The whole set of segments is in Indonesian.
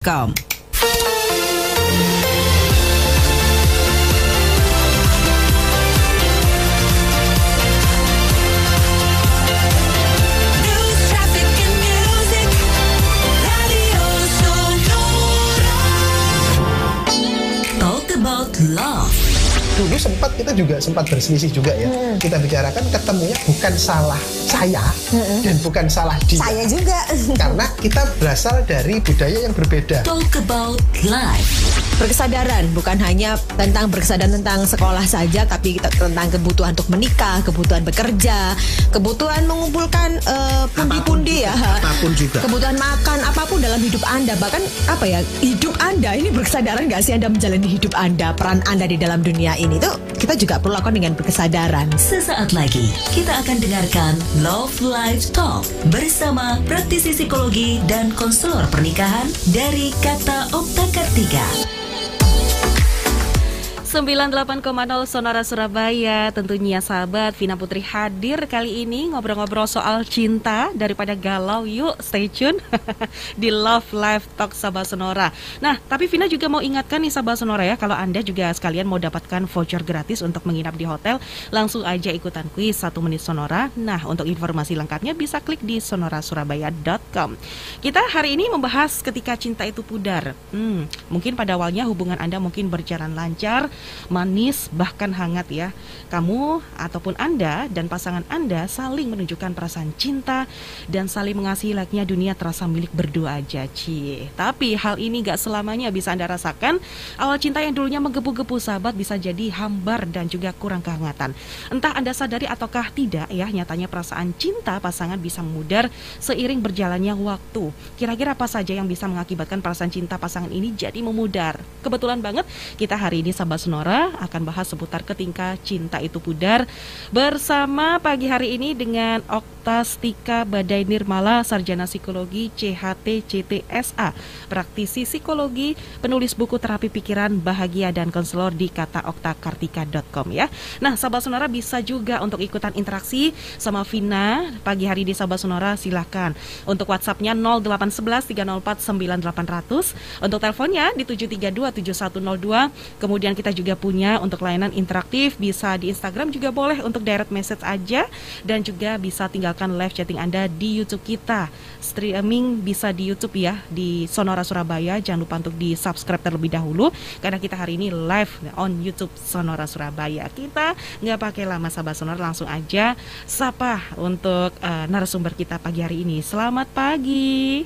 com. Talk about love. Dulu kita juga sempat berselisih juga ya. Kita bicarakan ketemunya bukan salah saya dan bukan salah dia. Saya juga. Karena kita berasal dari budaya yang berbeda. Talk about life. Berkesadaran bukan hanya tentang berkesadaran tentang sekolah saja, tapi kita tentang kebutuhan untuk menikah, kebutuhan bekerja, kebutuhan mengumpulkan pundi-pundi ya. Apapun juga. Kebutuhan makan, apapun dalam hidup Anda. Bahkan hidup Anda ini berkesadaran nggak sih Anda menjalani hidup Anda, peran Anda di dalam dunia ini tuh kita juga perlu lakukan dengan berkesadaran. Sesaat lagi kita akan dengarkan Love Life Talk bersama praktisi psikologi dan konselor pernikahan dari Kata Okta Kartika. 98,0 Sonora Surabaya. Tentunya sahabat, Vina Putri hadir kali ini ngobrol-ngobrol soal cinta. Daripada galau, yuk stay tune di Love Life Talk Sahabat Sonora. Nah, tapi Vina juga mau ingatkan nih Sahabat Sonora ya, kalau Anda juga sekalian mau dapatkan voucher gratis untuk menginap di hotel, langsung aja ikutan kuis 1 menit Sonora. Nah, untuk informasi lengkapnya bisa klik di sonorasurabaya.com. Kita hari ini membahas ketika cinta itu pudar. Mungkin pada awalnya hubungan Anda mungkin berjalan lancar, manis, bahkan hangat ya. Kamu ataupun Anda dan pasangan Anda saling menunjukkan perasaan cinta dan saling mengasihi layaknya dunia terasa milik berdua aja. Tapi hal ini gak selamanya bisa Anda rasakan. Awal cinta yang dulunya menggebu-gebu sahabat bisa jadi hambar dan juga kurang kehangatan. Entah Anda sadari ataukah tidak ya, nyatanya perasaan cinta pasangan bisa memudar seiring berjalannya waktu. Kira-kira apa saja yang bisa mengakibatkan perasaan cinta pasangan ini jadi memudar? Kebetulan banget kita hari ini Sahabat Sonora akan bahas seputar ketika cinta itu pudar bersama pagi hari ini dengan Oktastika Badai Nirmala, Sarjana Psikologi CHT CTSA, praktisi psikologi, penulis buku terapi pikiran bahagia dan konselor di kataoktakartika.com ya. Nah, Sahabat Sonora bisa juga untuk ikutan interaksi sama Vina pagi hari di Sahabat Sonora, silahkan. Untuk WhatsApp-nya 0811 304 9800, untuk teleponnya di 732 7102. Kemudian kita juga punya untuk layanan interaktif, bisa di Instagram juga boleh untuk direct message aja, dan juga bisa tinggalkan live chatting Anda di YouTube kita. Streaming bisa di YouTube ya, di Sonora Surabaya. Jangan lupa untuk di subscribe terlebih dahulu, karena kita hari ini live on YouTube Sonora Surabaya. Kita nggak pakai lama Sahabat Sonora, langsung aja sapa untuk narasumber kita pagi hari ini. Selamat pagi.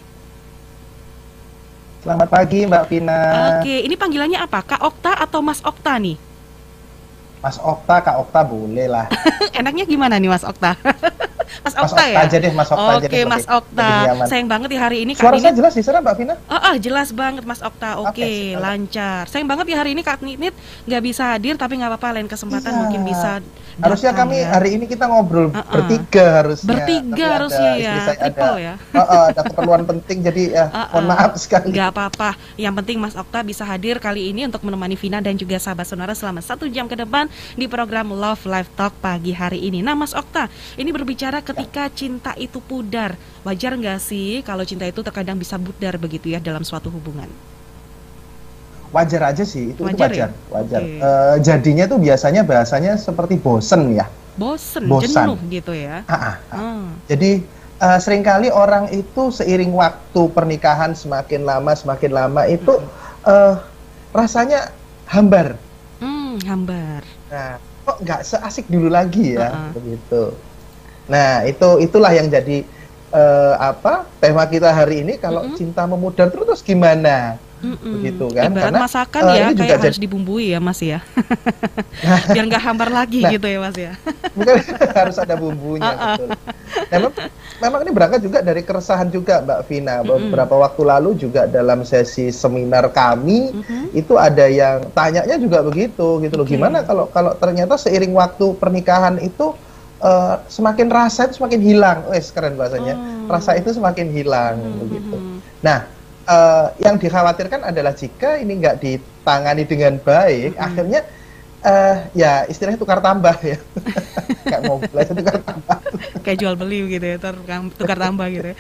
Selamat pagi Mbak Vina. Oke, ini panggilannya apa? Kak Okta atau Mas Okta nih? Mas Okta, Kak Okta boleh lah. Enaknya gimana nih Mas Okta? Mas Okta ya? Aja deh, Mas Okta aja deh. Oke, Mas Okta. Sayang banget ya hari ini Kak Suara Ninit. saya jelas di sana Mbak Vina? Jelas banget Mas Okta. Oke, lancar. Sayang banget ya hari ini Kak Ninit nggak bisa hadir, tapi nggak apa-apa, lain kesempatan mungkin bisa. Harusnya kami hari ini kita ngobrol bertiga harusnya. Bertiga harusnya ya. Triple ya. Ada keperluan penting, jadi ya mohon maaf sekali. Nggak apa-apa. Yang penting Mas Okta bisa hadir kali ini untuk menemani Vina dan juga Sahabat Sonora selama 1 jam ke depan di program Love Life Talk pagi hari ini. Nah Mas Okta, ini berbicara ketika cinta itu pudar. Wajar nggak sih kalau cinta itu terkadang bisa pudar begitu ya dalam suatu hubungan? Wajar aja sih, itu wajar. Ya? Wajar. Jadinya tuh biasanya bahasanya seperti bosen ya. Bosen. Jenuh gitu ya. Jadi seringkali orang itu seiring waktu pernikahan semakin lama itu rasanya hambar. Hambar. Nah, kok nggak seasik dulu lagi ya, begitu. Nah, itulah yang jadi tema kita hari ini. Kalau cinta memudar terus gimana? Begitu kan? Ibarat karena masakan ya, kayak harus dibumbui ya Mas ya. Biar nggak hambar lagi gitu ya Mas ya. Bukan, harus ada bumbunya, betul. Nah, memang ini berangkat juga dari keresahan juga Mbak Vina. Beberapa waktu lalu juga dalam sesi seminar kami itu ada yang tanyanya juga begitu gitu loh. Gimana kalau ternyata seiring waktu pernikahan itu semakin rasa itu semakin hilang. Keren bahasanya. Rasa itu semakin hilang begitu. Nah, yang dikhawatirkan adalah jika ini nggak ditangani dengan baik, akhirnya ya istilahnya tukar tambah ya. Kayak mobil aja tukar tambah. Kayak jual beli gitu ya, tukar tambah gitu ya.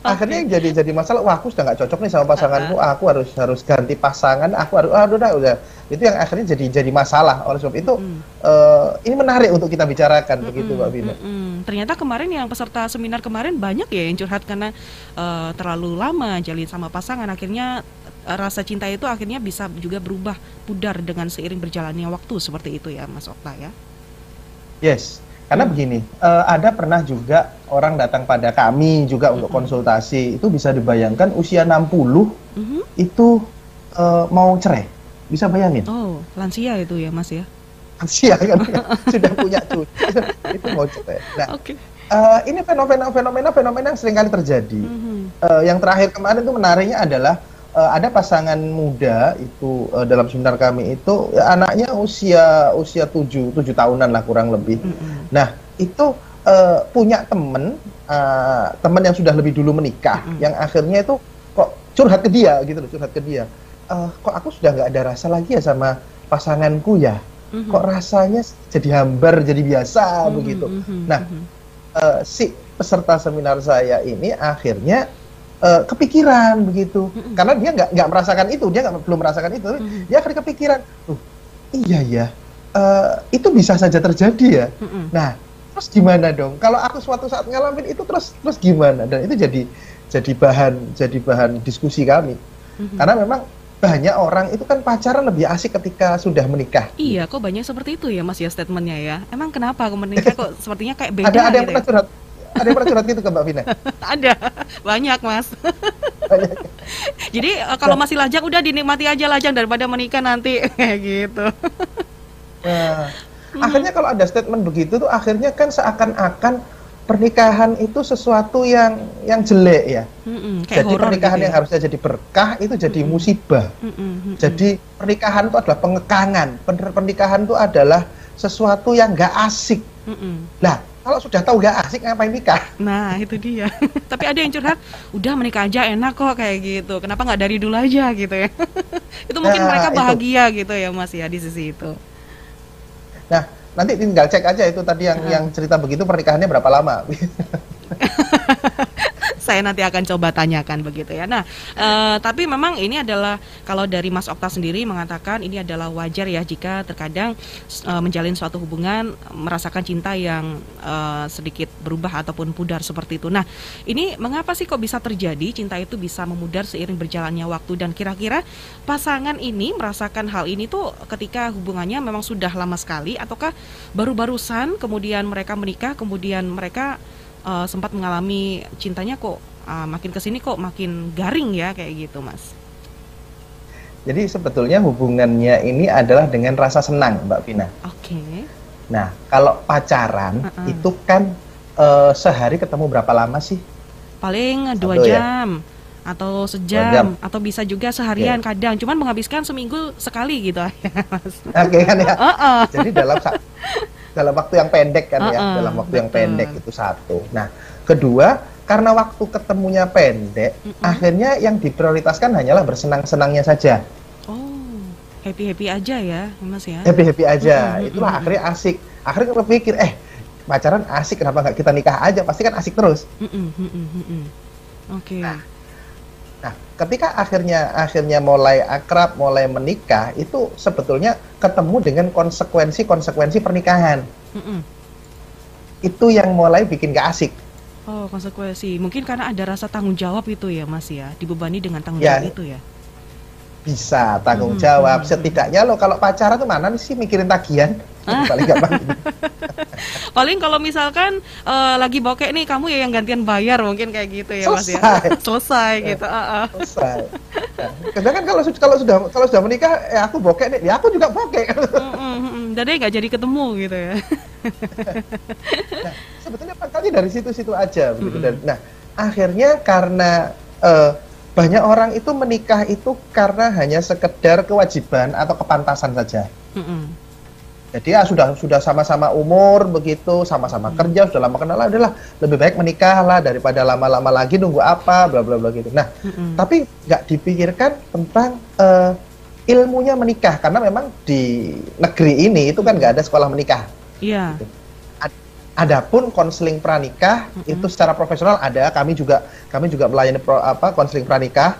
Akhirnya yang jadi masalah, wah aku sudah nggak cocok nih sama pasanganku, aku harus ganti pasangan, aku harus, udah. Itu yang akhirnya jadi masalah. Oleh sebab itu ini menarik untuk kita bicarakan begitu Mbak Vina. Ternyata kemarin yang peserta seminar kemarin banyak ya yang curhat karena terlalu lama jalin sama pasangan, akhirnya rasa cinta itu akhirnya bisa juga berubah pudar dengan seiring berjalannya waktu, seperti itu ya Mas Okta ya. Yes, karena begini, ada pernah juga orang datang pada kami juga untuk konsultasi, itu bisa dibayangkan usia 60 itu mau cerai, bisa bayangin? Oh, lansia itu ya Mas ya? Lansia kan, sudah punya cucu, itu mau cerai. Nah, ini fenomena yang sering kali terjadi. Yang terakhir kemarin itu menariknya adalah ada pasangan muda itu dalam seminar kami itu anaknya usia 7 tahunan lah kurang lebih. Nah itu punya teman yang sudah lebih dulu menikah, yang akhirnya itu kok curhat ke dia gitu loh, kok aku sudah nggak ada rasa lagi ya sama pasanganku ya, kok rasanya jadi hambar, jadi biasa begitu. Nah si peserta seminar saya ini akhirnya kepikiran begitu, karena dia nggak merasakan itu, belum merasakan itu, dia akan kepikiran, iya ya, itu bisa saja terjadi ya. Nah, terus gimana dong? Kalau aku suatu saat ngalamin itu terus gimana? Dan itu jadi bahan diskusi kami, karena memang banyak orang itu kan pacaran lebih asik ketika sudah menikah. Iya, kok banyak seperti itu ya Mas ya statementnya ya. Emang kenapa aku menikah kok sepertinya kayak beda? Ada yang gitu pernah curhat. Ada yang pernah curhat gitu ke Mbak Vina? Ada, banyak Mas. Jadi kalau masih lajang udah dinikmati aja lajang daripada menikah nanti kayak gitu. Nah, akhirnya kalau ada statement begitu tuh akhirnya kan seakan-akan pernikahan itu sesuatu yang jelek ya. Jadi pernikahan gitu, yang harusnya jadi berkah itu jadi musibah. Jadi pernikahan itu adalah pengekangan. Pernikahan itu adalah sesuatu yang nggak asik. Nah, kalau sudah tahu gak asik ngapain nikah? Nah itu dia. Tapi ada yang curhat, udah menikah aja enak kok kayak gitu. Kenapa nggak dari dulu aja gitu ya? Itu mungkin mereka bahagia gitu ya Mas ya di sisi itu. Nah nanti tinggal cek aja itu tadi yang cerita begitu pernikahannya berapa lama. Saya nanti akan coba tanyakan begitu ya. Nah, tapi memang ini adalah kalau dari Mas Okta sendiri mengatakan ini adalah wajar ya jika terkadang menjalin suatu hubungan merasakan cinta yang sedikit berubah ataupun pudar seperti itu. Nah, ini mengapa sih kok bisa terjadi cinta itu bisa memudar seiring berjalannya waktu, dan kira-kira pasangan ini merasakan hal ini tuh ketika hubungannya memang sudah lama sekali ataukah baru-barusan kemudian mereka menikah kemudian mereka sempat mengalami cintanya kok makin kesini kok makin garing ya kayak gitu Mas. Jadi sebetulnya hubungannya ini adalah dengan rasa senang Mbak Vina. Oke. Nah kalau pacaran itu kan sehari ketemu berapa lama sih? Paling 2 jam ya? Atau sejam atau bisa juga seharian kadang, cuman menghabiskan seminggu sekali gitu ya Mas. Oke kan ya. Jadi dalam waktu yang pendek kan ya, dalam waktu yang pendek itu satu. Nah, kedua, karena waktu ketemunya pendek, akhirnya yang diprioritaskan hanyalah bersenang-senangnya saja. Oh, happy-happy aja ya, Mas ya? Happy-happy aja, itulah akhirnya asik. Akhirnya kita pikir, pacaran asik, kenapa nggak kita nikah aja, pasti kan asik terus. Oke. Nah, ketika akhirnya mulai akrab, mulai menikah, itu sebetulnya ketemu dengan konsekuensi pernikahan. Itu yang mulai bikin gak asik. Oh, konsekuensi. Mungkin karena ada rasa tanggung jawab itu ya, Mas ya, dibebani dengan tanggung jawab itu ya. Bisa tanggung jawab. Setidaknya lo kalau pacaran tuh mana sih mikirin tagihan? Paling gampang. Paling kalau misalkan lagi bokek nih kamu ya yang gantian bayar mungkin kayak gitu ya Mas ya. Selesai gitu. Selesai. Kadang kan kalau sudah menikah aku bokek nih, ya aku juga bokek. Jadi nggak jadi ketemu gitu ya. Nah, sebetulnya pangkalnya dari situ-situ aja begitu. Nah, akhirnya karena banyak orang itu menikah itu karena hanya sekedar kewajiban atau kepantasan saja. Jadi ya sudah sama-sama umur begitu, sama-sama kerja, sudah lama kenal, adalah lebih baik menikah lah daripada lama-lama lagi nunggu apa, bla bla bla gitu. Nah, tapi nggak dipikirkan tentang ilmunya menikah, karena memang di negeri ini itu kan nggak ada sekolah menikah. Iya. Gitu. Adapun konseling pranikah itu secara profesional ada, kami juga melayani konseling pranikah.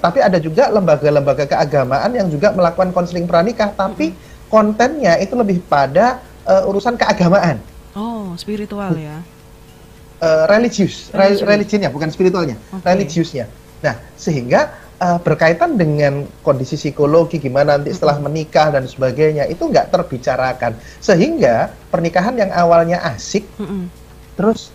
Tapi ada juga lembaga-lembaga keagamaan yang juga melakukan konseling pranikah, tapi kontennya itu lebih pada urusan keagamaan. Oh, spiritual ya. Religiusnya, bukan spiritualnya, religiusnya. Nah, sehingga berkaitan dengan kondisi psikologi gimana nanti setelah menikah dan sebagainya itu nggak terbicarakan, sehingga pernikahan yang awalnya asik terus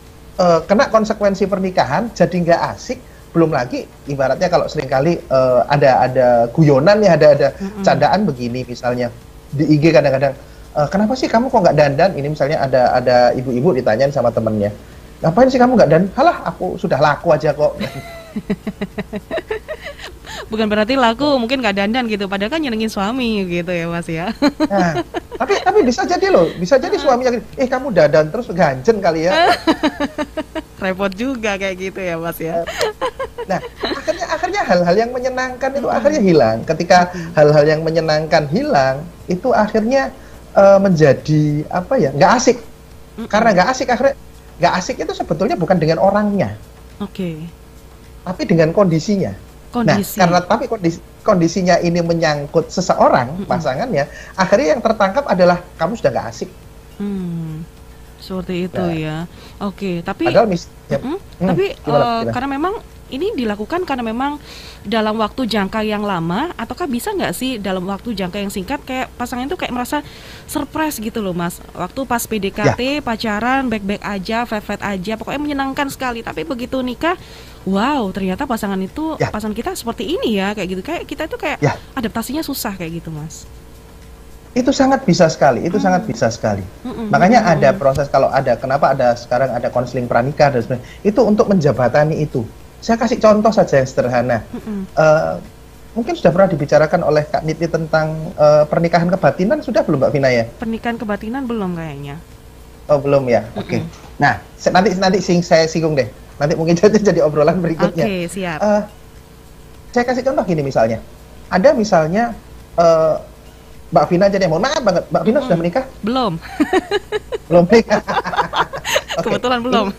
kena konsekuensi pernikahan jadi nggak asik. Belum lagi ibaratnya kalau seringkali ada guyonan ya, ada candaan begini misalnya di IG kadang-kadang, kenapa sih kamu kok nggak dandan? Ini misalnya ada ibu-ibu ditanyain sama temennya, ngapain sih kamu nggak dandan? Halah, aku sudah laku aja kok. Bukan berarti laku, mungkin nggak dandan gitu, padahal kan nyenengin suami gitu ya Mas ya. Nah, tapi bisa jadi loh, bisa jadi suaminya, kamu dandan terus ganjen kali ya. Repot juga kayak gitu ya Mas ya. Nah, akhirnya hal-hal yang menyenangkan itu akhirnya hilang. Ketika hal-hal yang menyenangkan hilang, itu akhirnya menjadi apa ya? Nggak asik. Karena nggak asik itu sebetulnya bukan dengan orangnya. Tapi dengan kondisinya. Nah, karena kondisinya ini menyangkut seseorang, pasangannya, akhirnya yang tertangkap adalah kamu sudah nggak asik. Seperti itu ya. Tapi padahal gimana? Karena memang ini dilakukan karena memang dalam waktu jangka yang lama, ataukah bisa nggak sih dalam waktu jangka yang singkat kayak pasangan itu kayak merasa surprise gitu loh Mas, waktu pas PDKT pacaran baik-baik aja, flat-flat aja, pokoknya menyenangkan sekali, tapi begitu nikah, wow ternyata pasangan kita seperti ini ya, kayak gitu, kayak kita itu kayak adaptasinya susah kayak gitu Mas. Itu sangat bisa sekali, sangat bisa sekali. Makanya ada proses, kenapa sekarang ada konseling pranikah dan sebagainya, itu untuk menjabatani itu. Saya kasih contoh saja yang sederhana. Mungkin sudah pernah dibicarakan oleh Kak Niti tentang pernikahan kebatinan, sudah belum Mbak Vina ya? Pernikahan kebatinan belum kayaknya. Oh belum ya, oke. Nah nanti saya singgung deh. Nanti mungkin jadi obrolan berikutnya. Oke, siap. Saya kasih contoh gini misalnya. Ada misalnya Mbak Vina aja deh, mohon maaf banget, Mbak Vina sudah menikah? Belum. Belum menikah. Kebetulan belum.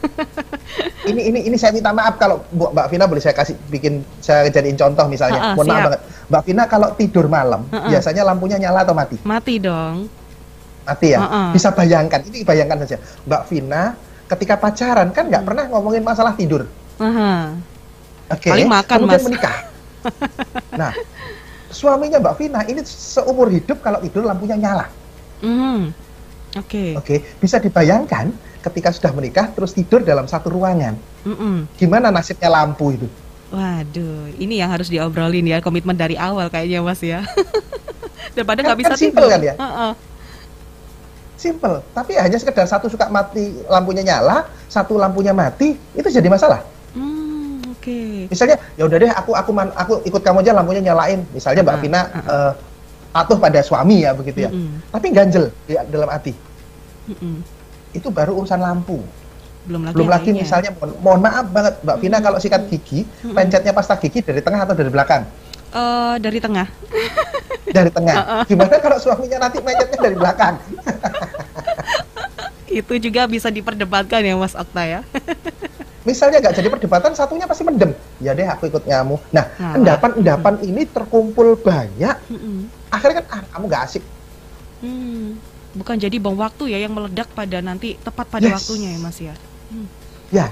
Ini saya minta maaf kalau Mbak Vina boleh saya jadiin contoh misalnya. Mohon maaf banget. Mbak Vina kalau tidur malam, biasanya lampunya nyala atau mati? Mati dong. Mati ya? Bisa bayangkan, ini bayangkan saja. Mbak Vina ketika pacaran kan nggak pernah ngomongin masalah tidur. Paling makan kemudian Mas. Menikah. Nah, suaminya Mbak Vina ini seumur hidup kalau tidur lampunya nyala. Bisa dibayangkan ketika sudah menikah terus tidur dalam satu ruangan. Gimana nasibnya lampu itu? Waduh, ini yang harus diobrolin ya, komitmen dari awal kayaknya Mas ya. Daripada nggak bisa simple tidur. Kan ya? Simple, tapi hanya sekedar satu suka mati lampunya nyala, satu lampunya mati, itu jadi masalah. Misalnya, ya udah deh, aku ikut kamu aja, lampunya nyalain. Misalnya Mbak Vina patuh pada suami ya begitu ya. Tapi ganjel di dalam hati. Itu baru urusan lampu. Belum lagi misalnya, mohon maaf banget Mbak Vina kalau sikat gigi, pencetnya pasta gigi dari tengah atau dari belakang? Dari tengah. Dari tengah. Gimana kalau suaminya nanti pencetnya dari belakang? Itu juga bisa diperdebatkan ya Mas Okta ya. Misalnya nggak jadi perdebatan, satunya pasti mendem. Ya deh, aku ikut kamu. Nah, endapan ini terkumpul banyak. Akhirnya kan, kamu nggak asik. Bukan jadi bom waktu ya yang meledak pada nanti tepat pada waktunya ya Mas ya. Ya,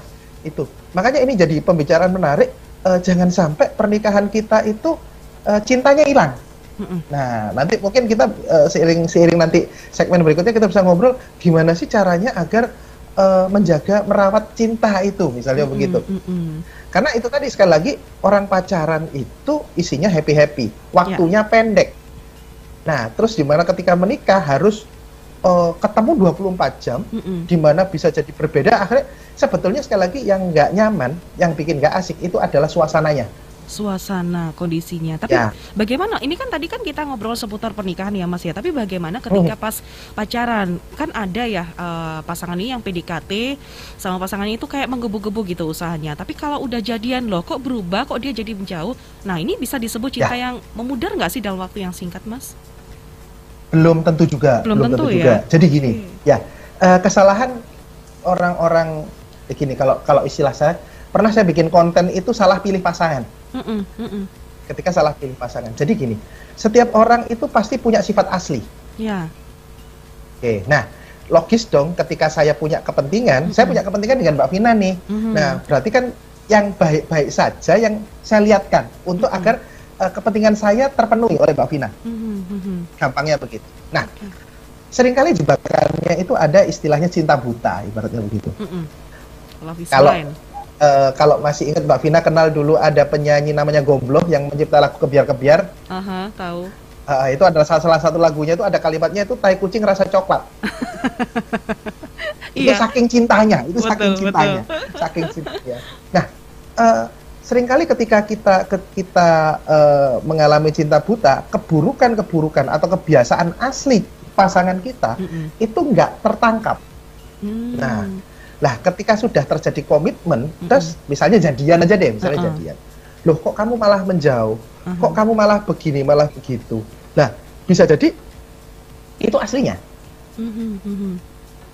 itu. Makanya ini jadi pembicaraan menarik. Jangan sampai pernikahan kita itu cintanya hilang. Nah, nanti mungkin kita seiring nanti segmen berikutnya kita bisa ngobrol gimana sih caranya agar menjaga, merawat cinta itu, misalnya begitu. Karena itu tadi sekali lagi, orang pacaran itu isinya happy-happy, waktunya pendek. Nah, terus gimana ketika menikah harus ketemu 24 jam, dimana bisa jadi berbeda. Akhirnya sebetulnya sekali lagi yang nggak nyaman, yang bikin nggak asik itu adalah suasananya. Suasana, kondisinya. Tapi bagaimana, ini kan tadi kan kita ngobrol seputar pernikahan ya Mas ya, tapi bagaimana ketika pas pacaran, kan ada ya pasangan ini yang PDKT sama pasangannya itu kayak menggebu-gebu gitu usahanya, tapi kalau udah jadian loh kok berubah, kok dia jadi menjauh. Nah ini bisa disebut cinta yang memudar nggak sih dalam waktu yang singkat Mas? Belum tentu juga. Belum tentu juga. Jadi gini, kesalahan orang-orang begini, kalau istilah saya, pernah saya bikin konten itu salah pilih pasangan. Ketika salah pilih pasangan. Jadi gini, setiap orang itu pasti punya sifat asli. Ya. Oke, nah logis dong ketika saya punya kepentingan, saya punya kepentingan dengan Mbak Vina nih. Nah, berarti kan yang baik-baik saja yang saya lihatkan untuk agar kepentingan saya terpenuhi oleh Mbak Vina. Gampangnya begitu. Nah, seringkali jebakannya itu ada istilahnya cinta buta, ibaratnya begitu. Kalau masih ingat Mbak Vina kenal dulu ada penyanyi namanya Gombloh yang mencipta lagu Kebiar-Kebiar. Tahu. Itu adalah salah satu lagunya, itu ada kalimatnya itu tai kucing rasa coklat. Itu saking cintanya, saking cintanya. Nah, seringkali ketika kita mengalami cinta buta, keburukan atau kebiasaan asli pasangan kita itu nggak tertangkap. Nah, ketika sudah terjadi komitmen, terus misalnya jadian aja deh, misalnya jadian. Loh, kok kamu malah menjauh? Kok kamu malah begini, malah begitu? Nah, bisa jadi itu aslinya.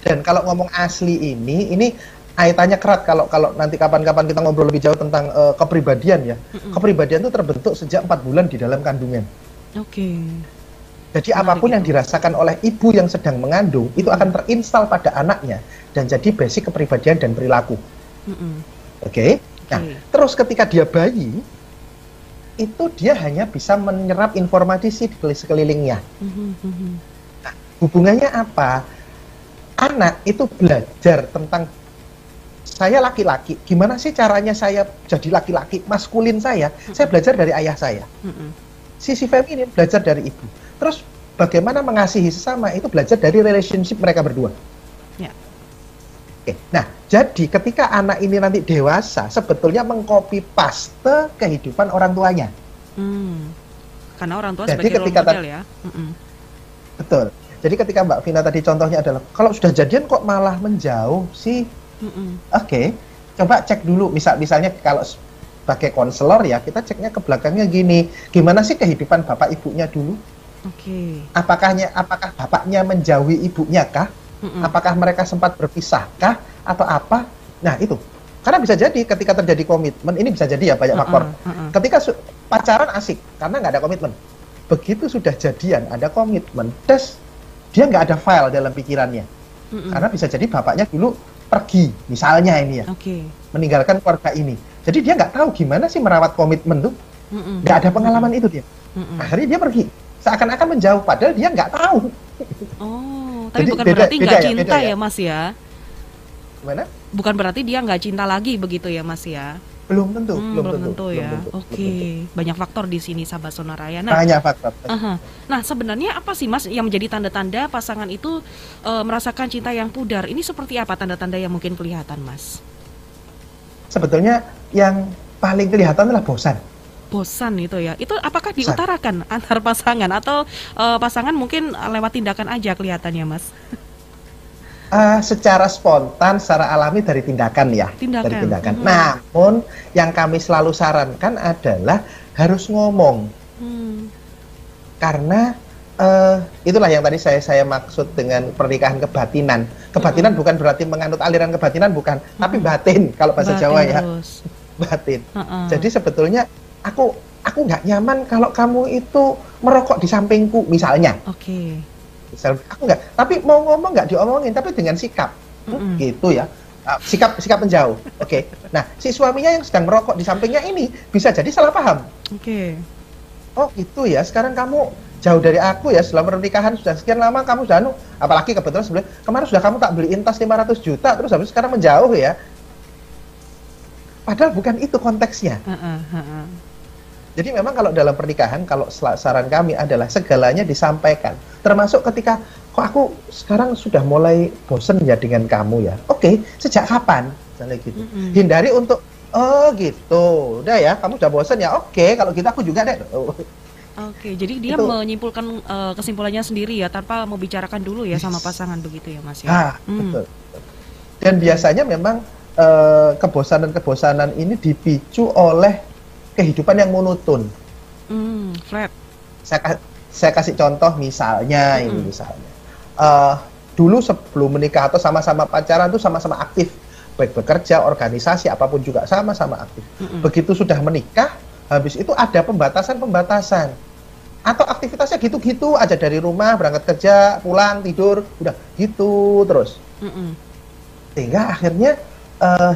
Dan kalau ngomong asli ini kaitannya kerat kalau nanti kapan-kapan kita ngobrol lebih jauh tentang kepribadian ya. Kepribadian itu terbentuk sejak 4 bulan di dalam kandungan. Jadi apapun yang dirasakan oleh ibu yang sedang mengandung itu akan terinstal pada anaknya dan jadi basic kepribadian dan perilaku. Oke. Nah, terus ketika dia bayi itu dia hanya bisa menyerap informasi di sekelilingnya. Nah, hubungannya apa? Anak itu belajar tentang saya laki-laki, gimana sih caranya saya jadi laki-laki, maskulin saya belajar dari ayah saya. Sisi feminin belajar dari ibu. Terus bagaimana mengasihi sesama itu belajar dari relationship mereka berdua. Oke. Nah, jadi ketika anak ini nanti dewasa, sebetulnya mengcopy paste kehidupan orang tuanya. Karena orang tua jadi sebagai ketika role model ya. Betul. Jadi ketika Mbak Vina tadi contohnya adalah, kalau sudah jadian kok malah menjauh sih? Oke. Coba cek dulu, misalnya kalau sebagai konselor ya, kita ceknya ke belakangnya gini, gimana sih kehidupan bapak ibunya dulu? Apakah bapaknya menjauhi ibunya kah? Apakah mereka sempat berpisah kah? Atau apa? Nah itu, karena bisa jadi ketika terjadi komitmen, ini bisa jadi ya banyak faktor. Ketika pacaran asik, karena nggak ada komitmen. Begitu sudah jadian, ada komitmen, terus dia nggak ada file dalam pikirannya. Karena bisa jadi bapaknya dulu pergi, misalnya ini ya, meninggalkan keluarga ini. Jadi dia nggak tahu gimana sih merawat komitmen tuh, nggak ada pengalaman itu dia. Akhirnya dia pergi, seakan-akan menjauh, padahal dia nggak tahu. Tapi bukan berarti nggak cinta ya Mas ya? Gimana? Bukan berarti dia nggak cinta lagi begitu ya Mas ya? Belum tentu, belum tentu ya. Oke, banyak faktor di sini sahabat Sonaraya. Banyak faktor. Nah, sebenarnya apa sih Mas yang menjadi tanda-tanda pasangan itu merasakan cinta yang pudar? Ini seperti apa tanda-tanda yang mungkin kelihatan, Mas? Sebetulnya yang paling kelihatan adalah bosan. Bosan itu ya. Itu apakah diutarakan antar pasangan atau pasangan mungkin lewat tindakan aja kelihatannya, Mas? Secara spontan, secara alami dari tindakan ya. Dari tindakan. Namun yang kami selalu sarankan adalah harus ngomong. Karena itulah yang tadi saya maksud dengan pernikahan kebatinan. Kebatinan bukan berarti menganut aliran kebatinan, bukan, tapi batin kalau bahasa Jawa ya. Batin. Jadi sebetulnya aku nggak nyaman kalau kamu itu merokok di sampingku misalnya. Aku nggak, tapi mau ngomong nggak diomongin, tapi dengan sikap, gitu ya, sikap menjauh. Nah si suaminya yang sedang merokok di sampingnya ini bisa jadi salah paham. Oh gitu ya, sekarang kamu jauh dari aku ya, setelah pernikahan sudah sekian lama kamu sudah apalagi kebetulan sebelum kemarin sudah kamu tak beliin tas 500 juta, terus habis sekarang menjauh ya. Padahal bukan itu konteksnya. Jadi memang kalau dalam pernikahan, kalau saran kami adalah segalanya disampaikan. Termasuk ketika, kok aku sekarang sudah mulai bosen ya dengan kamu ya. Sejak kapan? Misalnya gitu. Hindari untuk, oh gitu, udah ya, kamu sudah bosen ya, kalau gitu aku juga deh. Jadi dia menyimpulkan kesimpulannya sendiri ya, tanpa membicarakan dulu ya sama pasangan begitu ya Mas ya? Betul. Dan biasanya memang kebosanan-kebosanan ini dipicu oleh kehidupan yang monoton. Flat. Saya kasih contoh misalnya ini misalnya. dulu sebelum menikah atau sama-sama pacaran tuh sama-sama aktif, baik bekerja, organisasi, apapun juga sama-sama aktif. Begitu sudah menikah, habis itu ada pembatasan-pembatasan. Atau aktivitasnya gitu-gitu aja, dari rumah, berangkat kerja, pulang, tidur, udah gitu terus. Sehingga akhirnya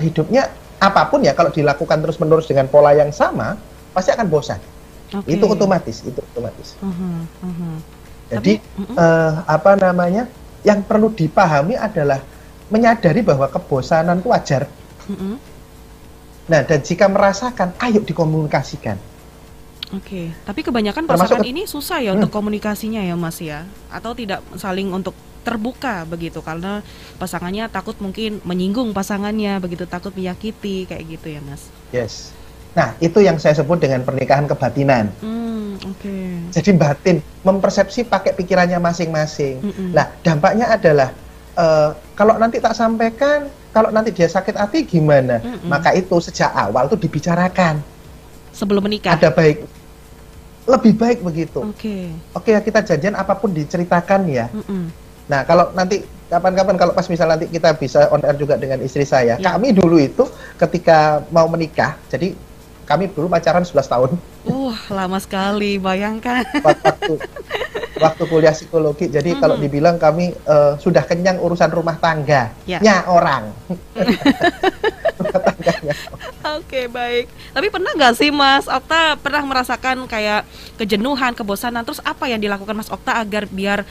hidupnya apapun ya, kalau dilakukan terus-menerus dengan pola yang sama, pasti akan bosan. Itu otomatis, Jadi, apa namanya, yang perlu dipahami adalah menyadari bahwa kebosanan itu wajar. Nah, dan jika merasakan, ayo dikomunikasikan. Tapi kebanyakan pasangan ini susah ya untuk komunikasinya ya Mas ya, atau tidak saling untuk terbuka begitu, karena pasangannya takut mungkin menyinggung pasangannya begitu, takut menyakiti kayak gitu ya Mas. Yes. Nah, itu yang saya sebut dengan pernikahan kebatinan. Jadi batin, mempersepsi pakai pikirannya masing-masing. Nah, dampaknya adalah kalau nanti tak sampaikan, kalau nanti dia sakit hati gimana? Maka itu sejak awal tuh dibicarakan. Sebelum menikah? Ada baik, lebih baik begitu. Oke, ya kita janjian apapun diceritakan ya. Nah, kalau nanti kapan-kapan kalau pas misal nanti kita bisa on air juga dengan istri saya. Kami dulu itu ketika mau menikah, jadi kami dulu pacaran 11 tahun. Lama sekali, bayangkan. Waktu kuliah psikologi, jadi kalau dibilang kami sudah kenyang urusan rumah tangga. Orang. Rumah tangganya. Baik. Tapi pernah nggak sih Mas Okta pernah merasakan kayak kejenuhan, kebosanan, terus apa yang dilakukan Mas Okta agar biar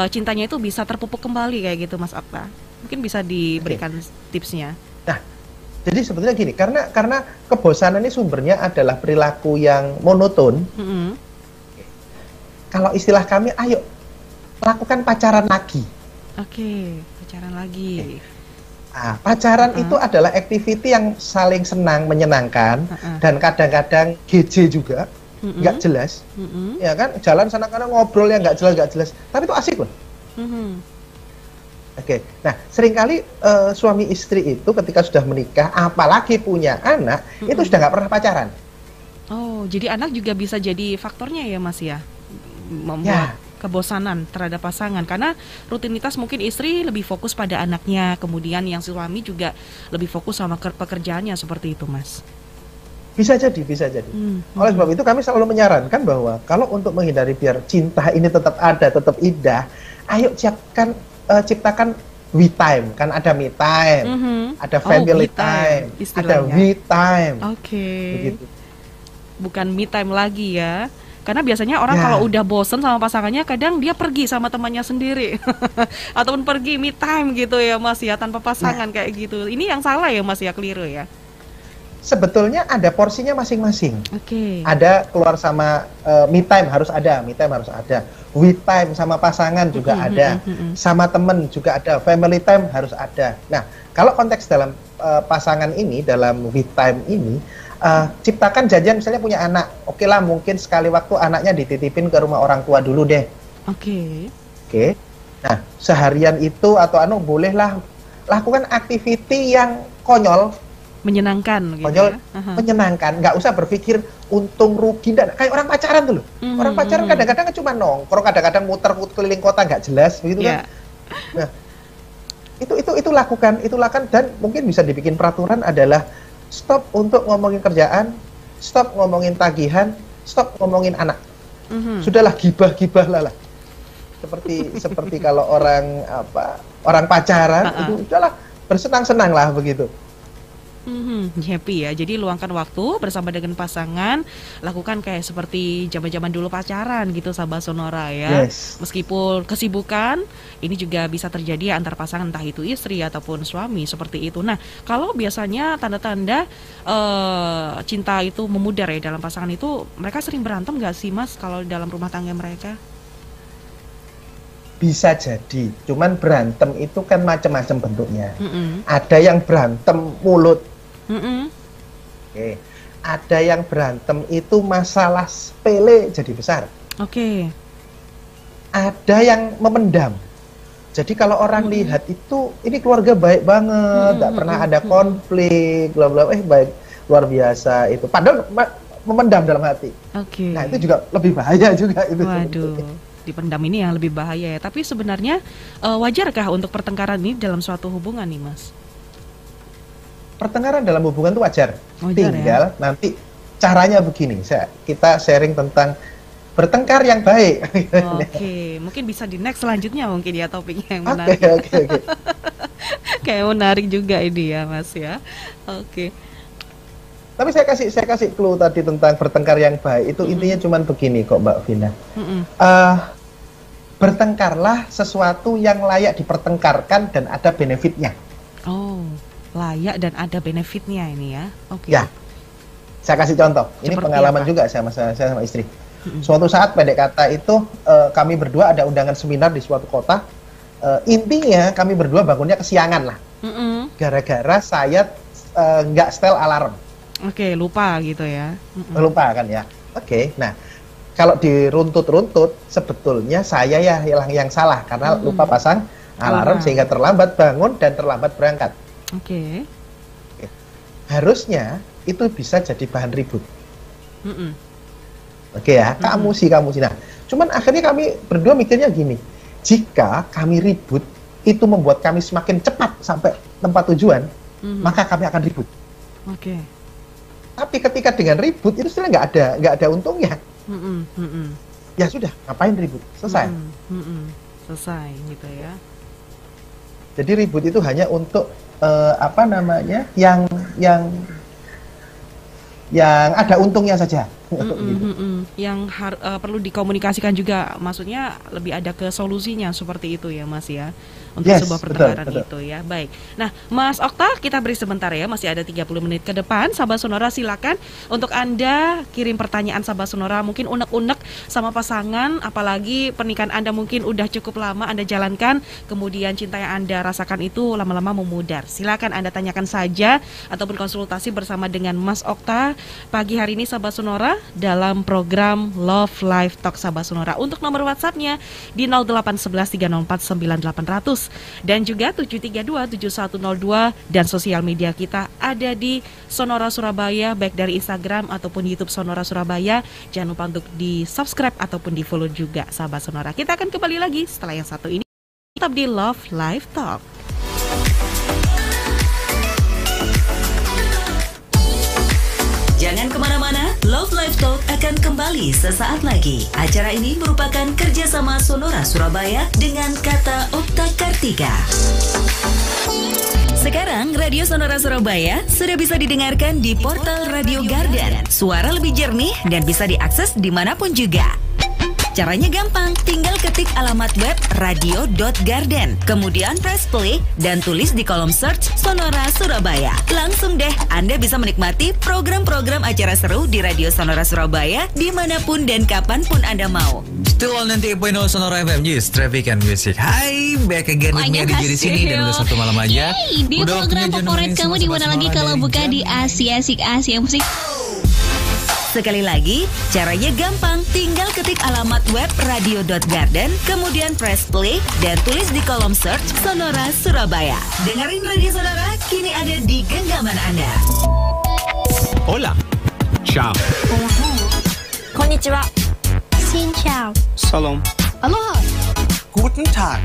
cintanya itu bisa terpupuk kembali kayak gitu Mas Okta? Mungkin bisa diberikan tipsnya. Nah, jadi sebetulnya gini, karena kebosanan ini sumbernya adalah perilaku yang monoton. Kalau istilah kami, ayo lakukan pacaran lagi. Pacaran lagi. Pacaran itu adalah activity yang saling senang, menyenangkan, dan kadang-kadang GJ juga, nggak jelas, ya kan? Jalan sana kadang ngobrol yang nggak jelas, tapi itu asik loh. Nah seringkali suami istri itu ketika sudah menikah, apalagi punya anak, itu sudah nggak pernah pacaran. Jadi anak juga bisa jadi faktornya ya Mas ya, membuat kebosanan terhadap pasangan, karena rutinitas mungkin istri lebih fokus pada anaknya, kemudian yang suami juga lebih fokus sama pekerjaannya, seperti itu Mas. Bisa jadi. Oleh sebab itu kami selalu menyarankan bahwa kalau untuk menghindari biar cinta ini tetap ada, tetap indah, ayo ciptakan we time. Kan ada me time, ada family time, ada we time. Begitu. Bukan me time lagi ya. Karena biasanya orang kalau udah bosen sama pasangannya, kadang dia pergi sama temannya sendiri. Ataupun pergi me time gitu ya Mas ya, tanpa pasangan kayak gitu. Ini yang salah ya Mas ya, keliru ya? Sebetulnya ada porsinya masing-masing. Ada keluar sama me time harus ada, we time sama pasangan juga ada, sama temen juga ada, family time harus ada. Nah, kalau konteks dalam pasangan ini, dalam we time ini, ciptakan janjian, misalnya punya anak, oke lah mungkin sekali waktu anaknya dititipin ke rumah orang tua dulu deh. Nah, seharian itu atau bolehlah lakukan aktiviti yang konyol, menyenangkan gitu. Menyenangkan, nggak usah berpikir untung rugi, kayak orang pacaran tuh loh. Orang pacaran kadang-kadang cuma nongkrong, kadang-kadang muter keliling kota nggak jelas begitu kan. Nah, itu lakukan, dan mungkin bisa dibikin peraturan adalah stop untuk ngomongin kerjaan, stop ngomongin tagihan, stop ngomongin anak. Sudahlah, gibah lah. Seperti kalau orang pacaran itu udahlah bersenang-senang lah begitu. Happy ya. Jadi luangkan waktu bersama dengan pasangan, lakukan kayak seperti zaman-zaman dulu pacaran gitu, sahabat Sonora ya. Meskipun kesibukan, ini juga bisa terjadi antar pasangan, entah itu istri ataupun suami, seperti itu. Nah, kalau biasanya tanda-tanda cinta itu memudar ya dalam pasangan itu, mereka sering berantem nggak sih Mas kalau dalam rumah tangga mereka? Bisa jadi, cuman berantem itu kan macam-macam bentuknya. Ada yang berantem mulut. Ada yang berantem itu masalah sepele jadi besar. Ada yang memendam. Jadi kalau orang lihat itu, ini keluarga baik banget, nggak pernah ada konflik, baik, luar biasa itu. Padahal memendam dalam hati. Nah itu juga lebih bahaya juga itu. dipendam ini yang lebih bahaya ya. Tapi sebenarnya wajarkah untuk pertengkaran ini dalam suatu hubungan nih Mas? Pertengkaran dalam hubungan itu wajar. Tinggal ya? nanti caranya begini. Kita sharing tentang bertengkar yang baik. Oke, mungkin bisa di next selanjutnya mungkin ya topiknya yang menarik. Oke. Kayak menarik juga ini ya Mas ya. Oke. Tapi saya kasih clue tadi tentang bertengkar yang baik itu intinya cuman begini kok Mbak Vina. Bertengkarlah sesuatu yang layak dipertengkarkan dan ada benefitnya. Oh, layak dan ada benefitnya ini ya. Oke. Ya. Saya kasih contoh. Ini seperti pengalaman apa? Juga saya sama istri. Suatu saat pendek kata itu kami berdua ada undangan seminar di suatu kota. Intinya kami berdua bangunnya kesiangan lah. Gara-gara saya nggak setel alarm. Oke, lupa gitu ya. Lupa kan ya. Oke, nah kalau diruntut-runtut sebetulnya saya ya yang salah karena lupa pasang alarm sehingga terlambat bangun dan terlambat berangkat. Oke. Harusnya itu bisa jadi bahan ribut. Oke ya, kamu sih. Nah, cuman akhirnya kami berdua mikirnya gini, jika kami ribut itu membuat kami semakin cepat sampai tempat tujuan, maka kami akan ribut. Oke. Tapi ketika dengan ribut itu sebenarnya nggak ada untungnya. Ya sudah, ngapain ribut? Selesai. Selesai gitu ya. Jadi ribut itu hanya untuk yang ada untungnya saja. Yang perlu dikomunikasikan juga, maksudnya lebih ada ke solusinya seperti itu ya Mas ya, untuk sebuah pertengkaran itu ya. Baik, nah Mas Okta, kita beri sebentar ya, masih ada 30 menit ke depan. Sahabat Sonora silakan untuk Anda kirim pertanyaan Sahabat Sonora, mungkin unek-unek sama pasangan, apalagi pernikahan Anda mungkin udah cukup lama Anda jalankan, kemudian cinta yang Anda rasakan itu lama-lama memudar. Silakan Anda tanyakan saja ataupun konsultasi bersama dengan Mas Okta pagi hari ini Sahabat Sonora dalam program Love Live Talk Sahabat Sonora. Untuk nomor WhatsApp-nya di 0811304900 dan juga 7327102, dan sosial media kita ada di Sonora Surabaya baik dari Instagram ataupun YouTube Sonora Surabaya. Jangan lupa untuk di-subscribe ataupun di-follow juga Sahabat Sonora. Kita akan kembali lagi setelah yang satu ini. Tetap di Love Live Talk. Jangan kemana-mana, Love Live Talk akan kembali sesaat lagi. Acara ini merupakan kerjasama Sonora Surabaya dengan Kata Okta Kartika. Sekarang Radio Sonora Surabaya sudah bisa didengarkan di portal Radio Garden. Suara lebih jernih dan bisa diakses dimanapun juga. Caranya gampang, tinggal ketik alamat web radio.garden, kemudian press play dan tulis di kolom search Sonora Surabaya. Langsung deh, Anda bisa menikmati program-program acara seru di Radio Sonora Surabaya dimanapun dan kapanpun Anda mau. Still on 98.0 Sonora FM, yes, Traffic and Music. Hai, back again with me di sini dan udah satu malam aja. Di program favorit kamu di mana lagi kalau bukan di Asia Musik. Sekali lagi, caranya gampang. Tinggal ketik alamat web radio.garden, kemudian press play dan tulis di kolom search Sonora Surabaya. Dengerin Radio Sonora kini ada di genggaman Anda. Hola. Ciao. Konnichiwa. Xin chào. Salam. Aloha. Guten Tag.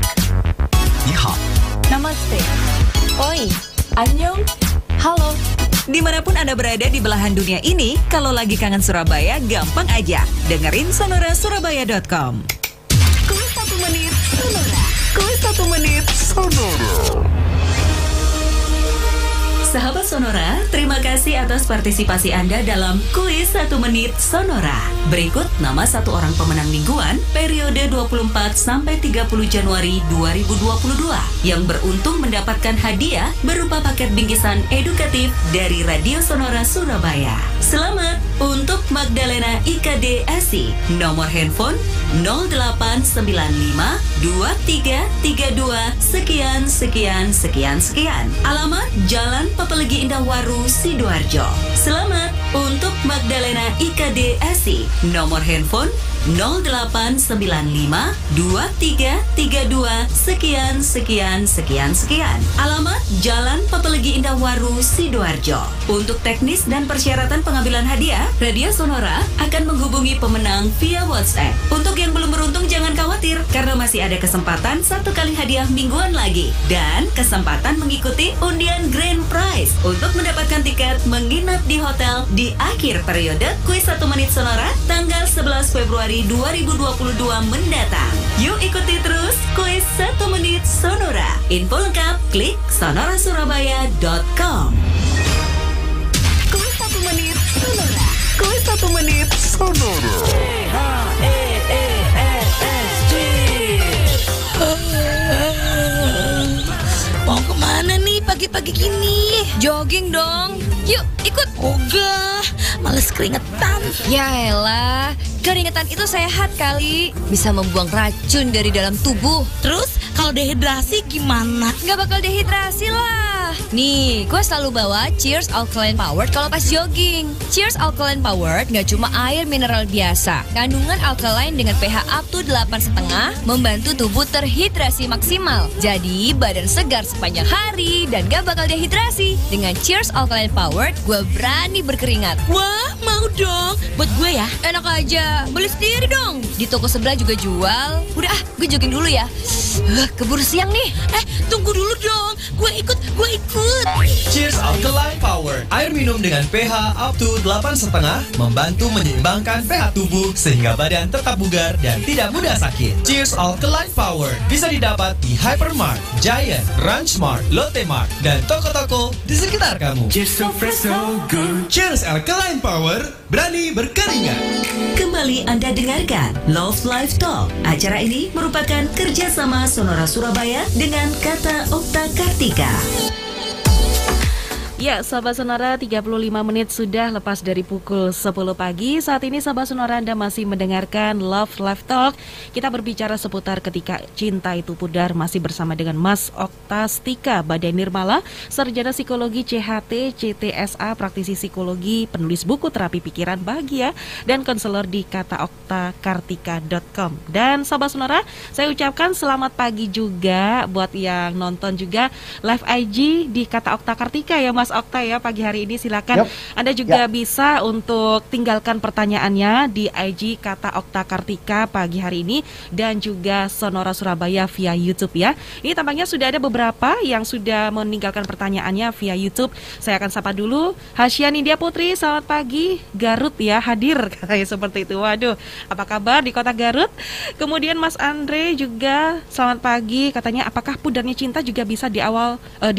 Ni hao. Namaste. Oi. Annyeong. Halo. Dimanapun Anda berada di belahan dunia ini, kalau lagi kangen Surabaya, gampang aja. Dengerin sonorasurabaya.com. Kuis 1 menit Sonora. Kuis 1 menit Sonora. Sahabat Sonora, terima kasih atas partisipasi Anda dalam Kuis 1 Menit Sonora. Berikut nama satu orang pemenang mingguan periode 24 sampai 30 Januari 2022 yang beruntung mendapatkan hadiah berupa paket bingkisan edukatif dari Radio Sonora Surabaya. Selamat untuk Magdalena IKD SI, nomor handphone 0895 2332 sekian. Alamat Jalan Papelegi Indah Waru, Sidoarjo. Selamat Untuk Magdalena IKDSI, nomor handphone 0895 2332 sekian. Alamat Jalan Papelegi Indah Waru, Sidoarjo. Untuk teknis dan persyaratan pengambilan hadiah, Radio Sonora akan menghubungi pemenang via WhatsApp. Untuk yang belum beruntung jangan khawatir, karena masih ada kesempatan 1 kali hadiah mingguan lagi dan kesempatan mengikuti undian Grand Prize untuk mendapatkan tiket menginap di hotel di akhir periode Kuis 1 Menit Sonora tanggal 11 Februari 2022 mendatang. Yuk ikuti terus Kuis 1 Menit Sonora. Info lengkap klik sonorasurabaya.com. Kuis 1 Menit Sonora. Kuis 1 Menit Sonora. Mau kemana nih pagi-pagi gini? Jogging dong. Yuk ikut. Ogah, males keringetan. Ya elah, keringetan itu sehat kali. Bisa membuang racun dari dalam tubuh. Terus kalau dehidrasi gimana? Gak bakal dehidrasi lah. Nih, gue selalu bawa Cheers Alkaline Powered kalau pas jogging. Cheers Alkaline Powered gak cuma air mineral biasa. Kandungan alkaline dengan pH up to 8,5 membantu tubuh terhidrasi maksimal. Jadi badan segar sepanjang hari dan gak bakal dehidrasi. Dengan Cheers Alkaline Powered, gue berani berkeringat. Wah, mau dong. Buat gue ya. Enak aja, beli sendiri dong. Di toko sebelah juga jual. Udah gue jogging dulu ya. Keburu siang nih. Tunggu dulu dong. Gue ikut. Cheers Alkaline Power. Air minum dengan pH up to 8,5 membantu menyeimbangkan pH tubuh sehingga badan tetap bugar dan tidak mudah sakit. Cheers Alkaline Power bisa didapat di Hypermart, Giant, Ranchmart, Lotte Mart, dan toko-toko di sekitar kamu. Cheers so fresh so good. Cheers Alkaline Power, berani berkeringat. Kembali Anda dengarkan Love Live Talk. Acara ini merupakan kerjasama Sonora Surabaya dengan Kata Okta Kartika. Ya, sahabat Sonora, 35 menit sudah lepas dari pukul 10 pagi. Saat ini sahabat Sonora Anda masih mendengarkan Love Live Talk. Kita berbicara seputar ketika cinta itu pudar, masih bersama dengan Mas Oktastika Badai Nirmala, Sarjana Psikologi CHT, CTSA, praktisi psikologi, penulis buku Terapi Pikiran Bahagia, dan konselor di kataoktakartika.com. Dan sahabat Sonora, saya ucapkan selamat pagi juga buat yang nonton juga live IG di Kata Okta Kartika ya Mas Okta ya pagi hari ini. Silakan Anda juga bisa untuk tinggalkan pertanyaannya di IG Kata Okta Kartika pagi hari ini dan juga Sonora Surabaya via YouTube ya. Ini tampaknya sudah ada beberapa yang sudah meninggalkan pertanyaannya via YouTube. Saya akan sapa dulu. Hasyani Dia Putri, selamat pagi. Garut ya hadir kayak seperti itu. Waduh, apa kabar di kota Garut? Kemudian Mas Andre juga selamat pagi. Katanya apakah pudarnya cinta juga bisa di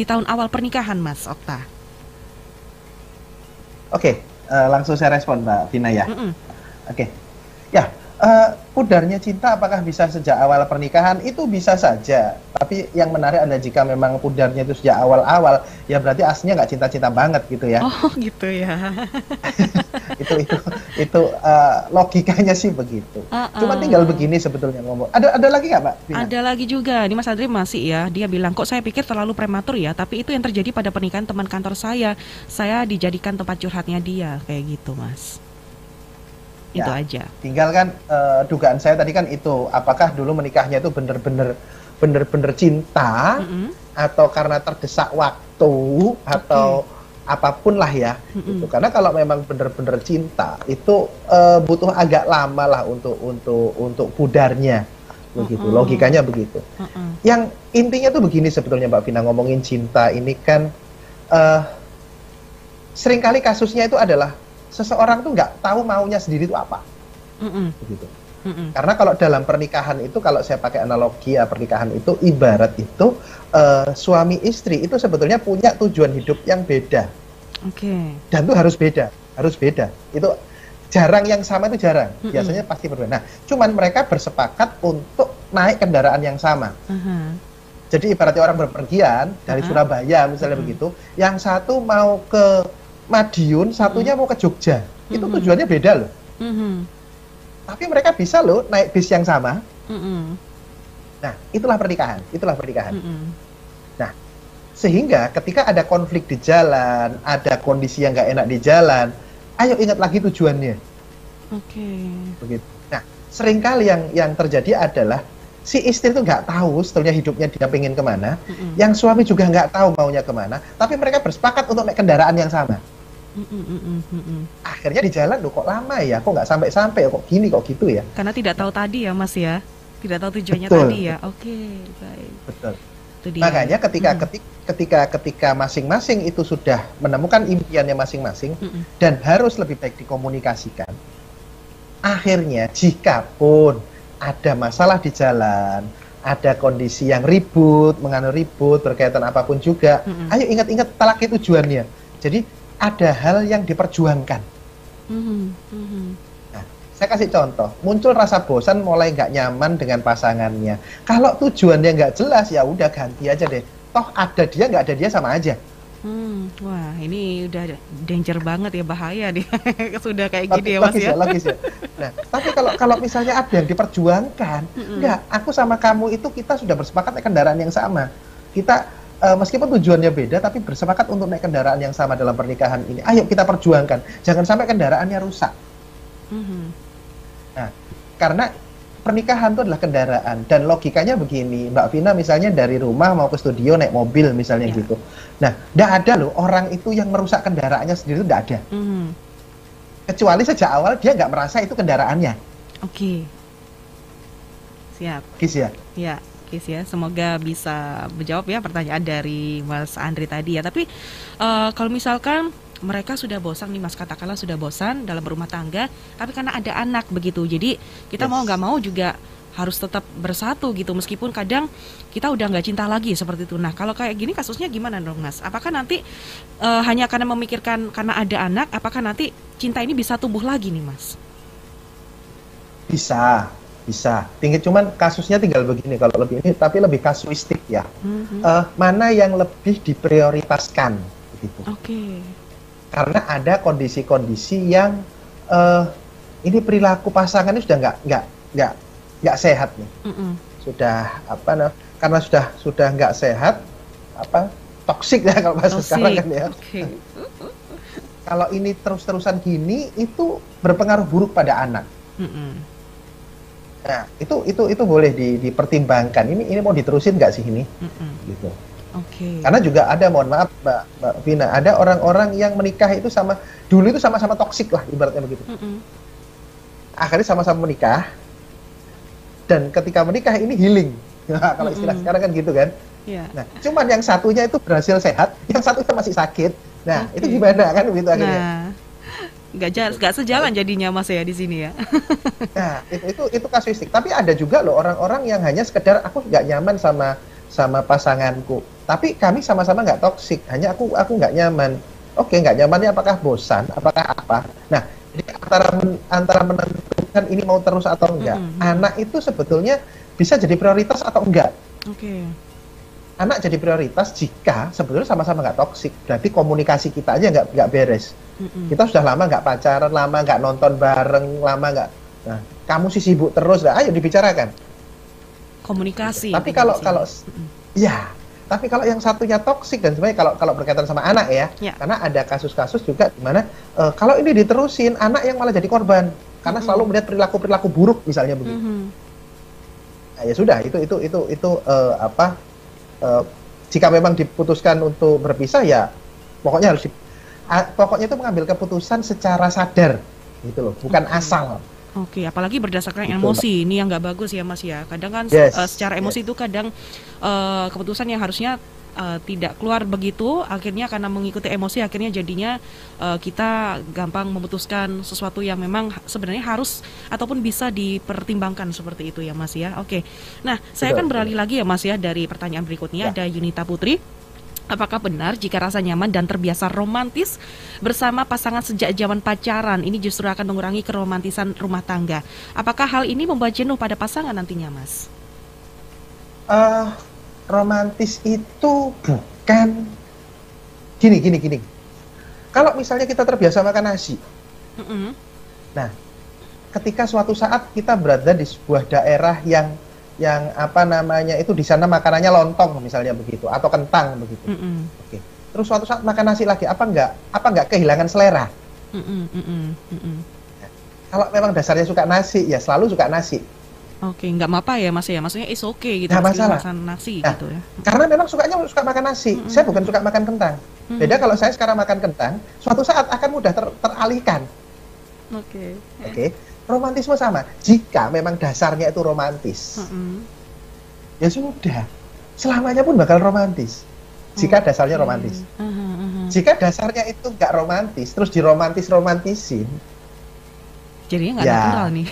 tahun awal pernikahan Mas Okta? Oke, langsung saya respon Mbak Vina ya. Oke, ya pudarnya cinta apakah bisa sejak awal pernikahan? Itu bisa saja. Tapi yang menarik adalah jika memang pudarnya itu sejak awal-awal, ya berarti aslinya nggak cinta-cinta banget gitu ya. Oh gitu ya. itu logikanya sih begitu. Cuma tinggal begini sebetulnya ngomong. Ada lagi nggak Mbak Vina? Ada lagi juga. Ini Mas Adri masih ya. Dia bilang kok saya pikir terlalu prematur ya. Tapi itu yang terjadi pada pernikahan teman kantor saya. Saya dijadikan tempat curhatnya dia kayak gitu Mas. Itu aja. Tinggal kan dugaan saya tadi kan itu, apakah dulu menikahnya itu bener-bener cinta atau karena terdesak waktu atau apapun lah ya. Gitu. Karena kalau memang bener-bener cinta itu butuh agak lama lah untuk pudarnya. Begitu. Logikanya begitu. Yang intinya tuh begini sebetulnya Mbak Vina, ngomongin cinta ini kan seringkali kasusnya itu adalah seseorang tuh nggak tahu maunya sendiri itu apa, begitu. Karena kalau dalam pernikahan itu, kalau saya pakai analogi ya, pernikahan itu ibarat itu suami istri itu sebetulnya punya tujuan hidup yang beda, dan itu harus beda. Itu jarang yang sama, itu jarang, biasanya pasti berbeda. Nah, cuman mereka bersepakat untuk naik kendaraan yang sama. Jadi ibaratnya orang berpergian dari Surabaya misalnya begitu, yang satu mau ke Madiun, satunya mau ke Jogja. Itu tujuannya beda loh. Tapi mereka bisa loh naik bis yang sama. Nah, itulah pernikahan. Nah, sehingga ketika ada konflik di jalan, ada kondisi yang nggak enak di jalan, ayo ingat lagi tujuannya. Oke. Begitu. Nah, seringkali yang terjadi adalah si istri itu nggak tahu sebetulnya hidupnya dia pengen kemana, yang suami juga nggak tahu maunya kemana, tapi mereka bersepakat untuk naik kendaraan yang sama. Akhirnya di jalan, loh kok lama ya, kok nggak sampai-sampai, kok gini, kok gitu ya. Karena tidak tahu tadi ya Mas ya, tidak tahu tujuannya Betul. tadi ya. Oke, baik. Betul. Itu dia. Makanya ketika masing-masing itu sudah menemukan impiannya masing-masing dan harus lebih baik dikomunikasikan. Akhirnya jika pun ada masalah di jalan, ada kondisi yang ribut berkaitan apapun juga, ayo ingat-ingat lagi tujuannya. Jadi ada hal yang diperjuangkan. Nah, saya kasih contoh, muncul rasa bosan, mulai nggak nyaman dengan pasangannya. Kalau tujuannya nggak jelas, ya udah ganti aja deh. Toh ada dia, nggak ada dia sama aja. Wah, ini udah danger banget ya, bahaya nih. Sudah kayak gini ya Mas ya. Logis ya. Nah, tapi kalau misalnya ada yang diperjuangkan, enggak, aku sama kamu itu kita sudah bersepakat naik kendaraan yang sama. Kita meskipun tujuannya beda, tapi bersepakat untuk naik kendaraan yang sama dalam pernikahan ini. Ayo kita perjuangkan, jangan sampai kendaraannya rusak. Nah, karena pernikahan itu adalah kendaraan, dan logikanya begini, Mbak Vina, misalnya dari rumah mau ke studio naik mobil misalnya gitu. Nah, tidak ada loh orang itu yang merusak kendaraannya sendiri, itu tidak ada. Kecuali sejak awal dia nggak merasa itu kendaraannya. Oke. Siap. Kis ya? Ya. Ya, semoga bisa menjawab ya pertanyaan dari Mas Andri tadi ya. Tapi kalau misalkan mereka sudah bosan nih Mas, katakanlah sudah bosan dalam berumah tangga, tapi karena ada anak begitu, jadi kita mau nggak mau juga harus tetap bersatu gitu, meskipun kadang kita udah nggak cinta lagi seperti itu. Nah, kalau kayak gini kasusnya gimana dong Mas? Apakah nanti hanya karena memikirkan karena ada anak, apakah nanti cinta ini bisa tumbuh lagi nih Mas? Bisa, tinggi, cuman kasusnya tinggal begini kalau lebih ini, tapi lebih kasuistik ya. Mana yang lebih diprioritaskan, gitu. Oke. Karena ada kondisi-kondisi yang ini perilaku pasangannya sudah nggak sehat nih. Sudah karena sudah nggak sehat, toksik ya kalau bahasa sekarang kan ya. Okay. Kalau ini terus-terusan gini, itu berpengaruh buruk pada anak. Nah, itu boleh dipertimbangkan. Ini mau diterusin nggak sih ini? Gitu. Oke. Karena juga ada, mohon maaf Mbak Vina, ada orang-orang yang menikah itu dulu itu sama-sama toksik lah, ibaratnya begitu. Akhirnya sama-sama menikah, dan ketika menikah ini healing. Kalau istilah sekarang kan gitu kan. Nah, cuman yang satunya itu berhasil sehat, yang satunya masih sakit. Nah, itu gimana kan begitu akhirnya? Nah. Nggak sejalan jadinya Mas ya di sini ya. Nah, itu kasuistik. Tapi ada juga loh orang-orang yang hanya sekedar aku nggak nyaman sama pasanganku, tapi kami sama-sama nggak toksik, hanya aku nggak nyaman. Oke, nggak nyamannya apakah bosan, apakah apa? Nah, jadi antara menentukan ini mau terus atau enggak, anak itu sebetulnya bisa jadi prioritas atau enggak. Oke. Anak jadi prioritas jika sebetulnya sama-sama nggak toksik, berarti komunikasi kita aja nggak beres. Kita sudah lama nggak pacaran, lama nggak nonton bareng, lama nggak. Nah, kamu sih sibuk terus, nah, ayo dibicarakan. Komunikasi. Tapi kalau tapi kalau yang satunya toksik, dan sebenarnya kalau berkaitan sama anak ya, karena ada kasus-kasus juga di mana kalau ini diterusin, anak yang malah jadi korban karena selalu melihat perilaku buruk misalnya begitu. Nah, ya sudah, itu jika memang diputuskan untuk berpisah, ya pokoknya pokoknya itu mengambil keputusan secara sadar gitu loh, bukan asal. Oke, apalagi berdasarkan gitu, emosi, ini yang nggak bagus ya Mas ya. Kadang kan secara emosi itu kadang keputusan yang harusnya tidak keluar begitu, akhirnya karena mengikuti emosi, akhirnya jadinya kita gampang memutuskan sesuatu yang memang sebenarnya harus ataupun bisa dipertimbangkan seperti itu ya Mas ya. Oke, nah saya akan beralih lagi ya Mas ya dari pertanyaan berikutnya. Ada Yunita Putri. Apakah benar jika rasa nyaman dan terbiasa romantis bersama pasangan sejak zaman pacaran ini justru akan mengurangi keromantisan rumah tangga? Apakah hal ini membuat jenuh pada pasangan nantinya, Mas? Romantis itu bukan gini. Kalau misalnya kita terbiasa makan nasi, nah, ketika suatu saat kita berada di sebuah daerah yang itu di sana makanannya lontong misalnya begitu, atau kentang begitu. Oke. Terus suatu saat makan nasi lagi, apa enggak kehilangan selera? Kalau memang dasarnya suka nasi, ya selalu suka nasi. Oke, nggak apa-apa ya Mas ya, maksudnya is okay gitu, nggak masalah. makan nasi Nah, gitu ya. Karena memang suka makan nasi, saya bukan suka makan kentang. Beda kalau saya sekarang makan kentang, suatu saat akan mudah teralihkan. Oke. Romantisme sama. Jika memang dasarnya itu romantis, ya sudah, selamanya pun bakal romantis. Jika dasarnya romantis. Jika dasarnya itu nggak romantis, terus diromantisin, jadinya nggak natural nih.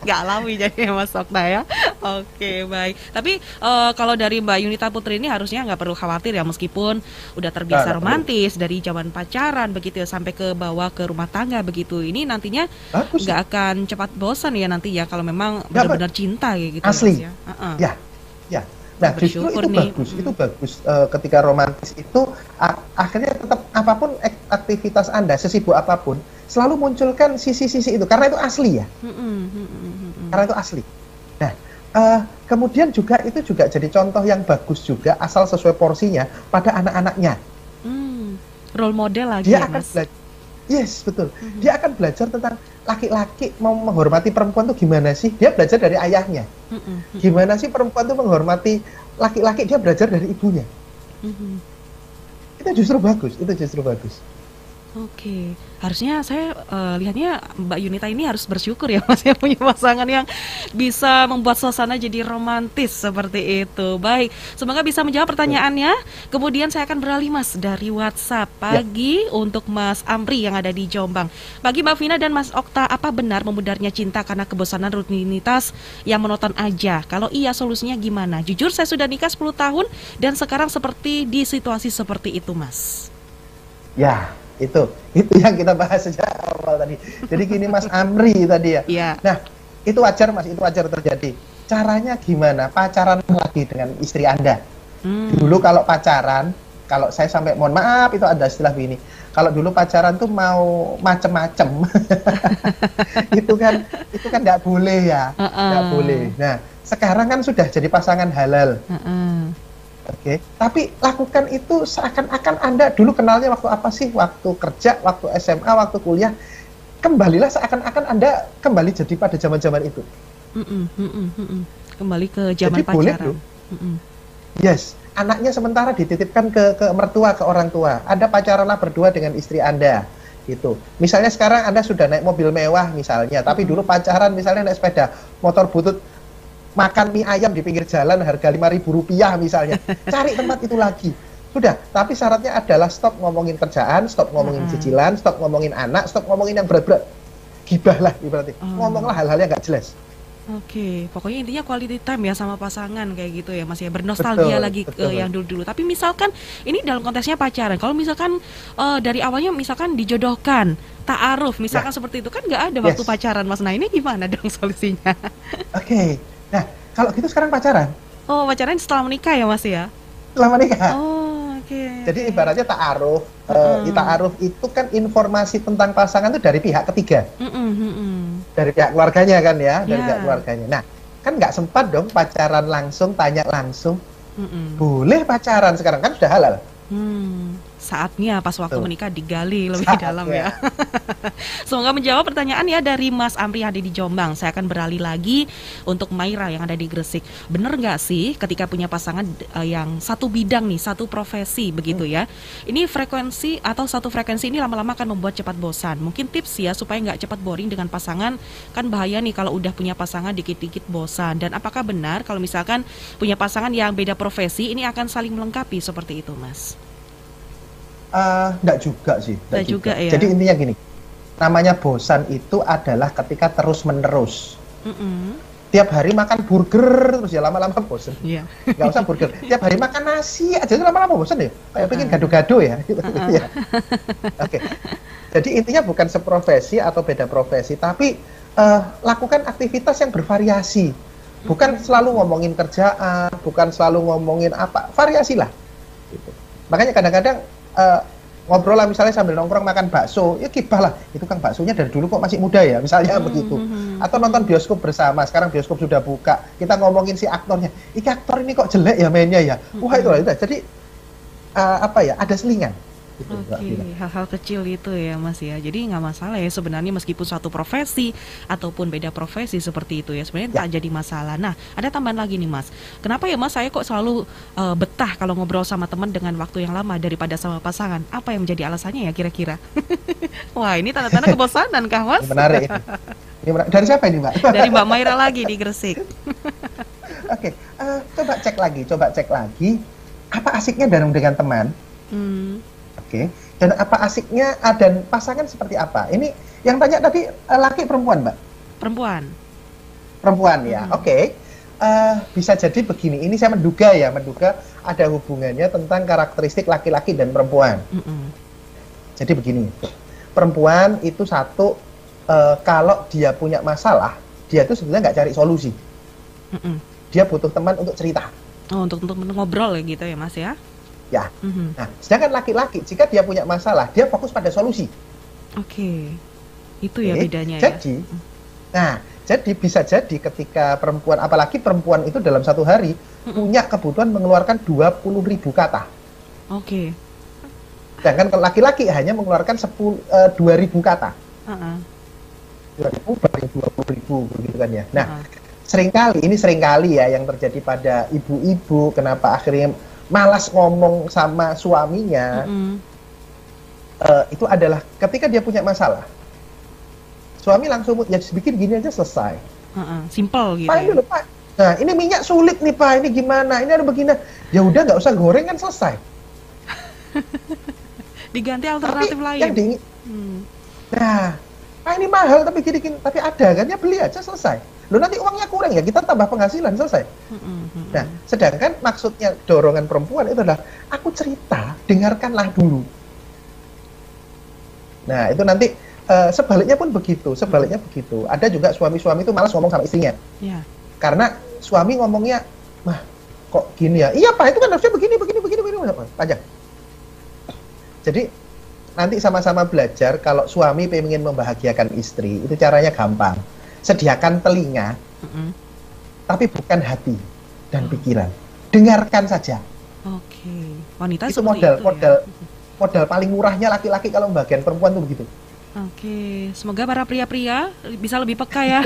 Nggak alami jadinya Mas Okta ya. Oke, baik. Tapi kalau dari Mbak Yunita Putri ini harusnya nggak perlu khawatir ya, meskipun udah terbiasa romantis dari zaman pacaran begitu ya, sampai ke bawah ke rumah tangga begitu. Ini nantinya nggak akan cepat bosan ya nanti ya, kalau memang benar-benar cinta kayak gitu. Asli. Ya. Ya. Nah, justru itu bagus ketika romantis itu akhirnya tetap apapun aktivitas Anda, sesibuk apapun, selalu munculkan sisi-sisi itu karena itu asli ya. Karena itu asli. Nah, kemudian juga itu juga jadi contoh yang bagus juga asal sesuai porsinya pada anak-anaknya. Role model lagi dia ya, akan Mas. Yes, betul. Dia akan belajar tentang laki-laki mau menghormati perempuan itu gimana sih? Dia belajar dari ayahnya. Gimana sih perempuan itu menghormati laki-laki? Dia belajar dari ibunya. Itu justru bagus. Oke, harusnya saya lihatnya Mbak Yunita ini harus bersyukur ya Mas ya, punya pasangan yang bisa membuat suasana jadi romantis seperti itu. Baik, semoga bisa menjawab pertanyaannya. Kemudian saya akan beralih Mas dari WhatsApp pagi untuk Mas Amri yang ada di Jombang. Bagi Mbak Vina dan Mas Okta, apa benar memudarnya cinta karena kebosanan rutinitas yang monoton aja? Kalau iya, solusinya gimana? Jujur saya sudah nikah 10 tahun dan sekarang seperti di situasi seperti itu Mas. Ya, itu yang kita bahas sejak awal tadi. Jadi gini Mas Amri tadi ya. Nah, itu wajar Mas, itu wajar terjadi. Caranya gimana? Pacaran lagi dengan istri Anda. Dulu kalau pacaran, kalau saya sampai mohon maaf itu ada istilah begini. Kalau dulu pacaran tuh mau macem-macem. itu kan nggak boleh ya, nggak boleh. Nah, sekarang kan sudah jadi pasangan halal. Oke, tapi lakukan itu seakan-akan Anda dulu kenalnya waktu apa sih? Waktu kerja, waktu SMA, waktu kuliah. Kembalilah seakan-akan Anda kembali jadi pada zaman-zaman itu. Kembali ke zaman jadi pacaran. Yes, anaknya sementara dititipkan ke mertua, ke orang tua. Anda pacaranlah berdua dengan istri Anda. Gitu. Misalnya sekarang Anda sudah naik mobil mewah misalnya, tapi dulu pacaran misalnya naik sepeda motor butut, makan mie ayam di pinggir jalan harga Rp5.000 misalnya. Cari tempat itu lagi. Sudah, tapi syaratnya adalah stop ngomongin kerjaan, stop ngomongin cicilan, stop ngomongin anak, stop ngomongin yang berat-berat. Gibah lah ibaratnya. Ngomonglah hal-hal yang nggak jelas. Oke, pokoknya intinya quality time ya sama pasangan kayak gitu ya Mas ya, bernostalgia lagi ke yang dulu-dulu. Tapi misalkan ini dalam konteksnya pacaran, kalau misalkan dari awalnya misalkan dijodohkan, ta'aruf misalkan seperti itu kan nggak ada waktu pacaran Mas. Nah ini gimana dong solusinya? Oke. Nah, kalau gitu sekarang pacaran. Oh, pacaran setelah menikah ya Mas ya? Setelah menikah. Oh, oke. Jadi ibaratnya ta'aruf. Ta'aruf itu kan informasi tentang pasangan itu dari pihak ketiga. Dari pihak keluarganya kan ya, dari pihak keluarganya. Nah, kan nggak sempat dong pacaran langsung, tanya langsung. Boleh pacaran sekarang, kan sudah halal. Saatnya pas waktu menikah digali lebih dalam ya. Semoga menjawab pertanyaan ya dari Mas Amri yang ada di Jombang. Saya akan beralih lagi untuk Maira yang ada di Gresik. Bener nggak sih ketika punya pasangan yang satu bidang nih, satu profesi begitu ya, ini frekuensi atau satu frekuensi ini lama-lama akan membuat cepat bosan. Mungkin tips ya supaya nggak cepat boring dengan pasangan. Kan bahaya nih kalau udah punya pasangan dikit-dikit bosan. Dan apakah benar kalau misalkan punya pasangan yang beda profesi ini akan saling melengkapi seperti itu Mas? Enggak juga sih. Enggak juga ya. Jadi intinya gini, namanya bosan itu adalah ketika terus-menerus. Tiap hari makan burger terus ya lama-lama bosan. Iya. Nggak usah burger. Tiap hari makan nasi aja itu lama-lama bosan ya. Kayak pengen gado-gado ya. Ya. Oke. Jadi intinya bukan seprofesi atau beda profesi, tapi lakukan aktivitas yang bervariasi. Bukan selalu ngomongin kerjaan, bukan selalu ngomongin apa, variasi lah. Gitu. Makanya kadang-kadang ngobrol lah misalnya sambil nongkrong makan bakso, ya gibah lah, itu kan baksonya dari dulu kok masih muda ya, misalnya begitu. Atau nonton bioskop bersama, sekarang bioskop sudah buka, kita ngomongin si aktornya, iki aktor ini kok jelek ya mainnya ya, wah itu lah. Jadi apa ya, ada selingan. Gitu, Oke, hal-hal kecil itu ya Mas ya. Jadi nggak masalah ya sebenarnya meskipun satu profesi ataupun beda profesi seperti itu ya sebenarnya tak jadi masalah. Nah, ada tambahan lagi nih Mas. Kenapa ya Mas saya kok selalu betah kalau ngobrol sama teman dengan waktu yang lama daripada sama pasangan? Apa yang menjadi alasannya ya kira-kira? Wah, ini tanda-tanda kebosanan kah Mas? Menarik ini. Dari siapa ini Mbak? Dari Mbak Maira lagi di Gresik. Oke, coba cek lagi. Apa asiknya bareng dengan teman? Oke, dan apa asiknya dan pasangan seperti apa? Ini yang tanya tadi laki perempuan, Mbak? Perempuan ya. Oke. Bisa jadi begini. Ini saya menduga ada hubungannya tentang karakteristik laki-laki dan perempuan. Jadi begini, perempuan itu satu kalau dia punya masalah, dia itu sebenarnya nggak cari solusi. Dia butuh teman untuk cerita. Oh, untuk ngobrol ya gitu ya Mas ya? Ya. Nah, sedangkan laki-laki jika dia punya masalah, dia fokus pada solusi. Oke. Itu ya bedanya ya. Jadi bisa jadi ketika perempuan, apalagi perempuan itu dalam satu hari punya kebutuhan mengeluarkan 20.000 kata. Oke. Sedangkan kalau laki-laki hanya mengeluarkan 2.000 kata. 2.000 banding 20.000 begitu kan ya. Nah, seringkali ya yang terjadi pada ibu-ibu, kenapa akhirnya malas ngomong sama suaminya, itu adalah ketika dia punya masalah, suami langsung ya bikin gini aja selesai. Simple gitu. Pak ini loh Pak, nah ini minyak sulit nih Pak, ini gimana? Ini ada begini. Ya udah nggak usah goreng kan selesai. Diganti alternatif lain. Yang nah, Pak ini mahal tapi gini, tapi ada kan ya beli aja selesai. Loh nanti uangnya kurang ya kita tambah penghasilan selesai. Nah, sedangkan maksudnya dorongan perempuan itu adalah aku cerita, dengarkanlah dulu. Nah, itu nanti sebaliknya pun begitu, Ada juga suami-suami itu malas ngomong sama istrinya. Karena suami ngomongnya, "Mah, kok gini ya?" "Iya, Pak, itu kan harusnya begini." Panjang. Jadi nanti sama-sama belajar kalau suami pengen membahagiakan istri, itu caranya gampang. Sediakan telinga, tapi bukan hati dan pikiran. Dengarkan saja. Oke. Wanita itu modal paling murahnya laki-laki kalau membahagiakan perempuan tuh begitu. Oke, semoga para pria-pria bisa lebih peka ya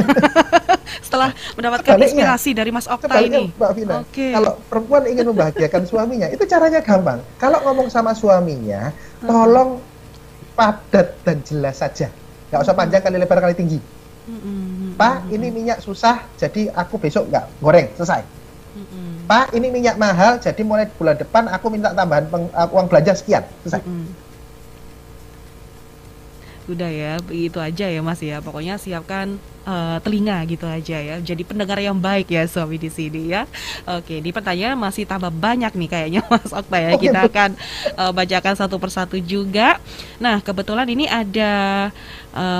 setelah mendapatkan inspirasi dari Mas Okta ini. Mbak Vina, kalau perempuan ingin membahagiakan suaminya, itu caranya gampang. Kalau ngomong sama suaminya, tolong padat dan jelas saja. Nggak usah panjang kali lebar kali tinggi. Pak, ini minyak susah, jadi aku besok nggak goreng, selesai. Pak, ini minyak mahal, jadi mulai bulan depan aku minta tambahan uang belanja sekian, selesai. Udah ya, begitu aja ya Mas ya. Pokoknya siapkan telinga gitu aja ya. Jadi pendengar yang baik ya suami di sini ya. Oke, di pertanyaan masih tambah banyak nih kayaknya Mas Okta ya. Kita akan bacakan satu persatu juga. Nah, kebetulan ini ada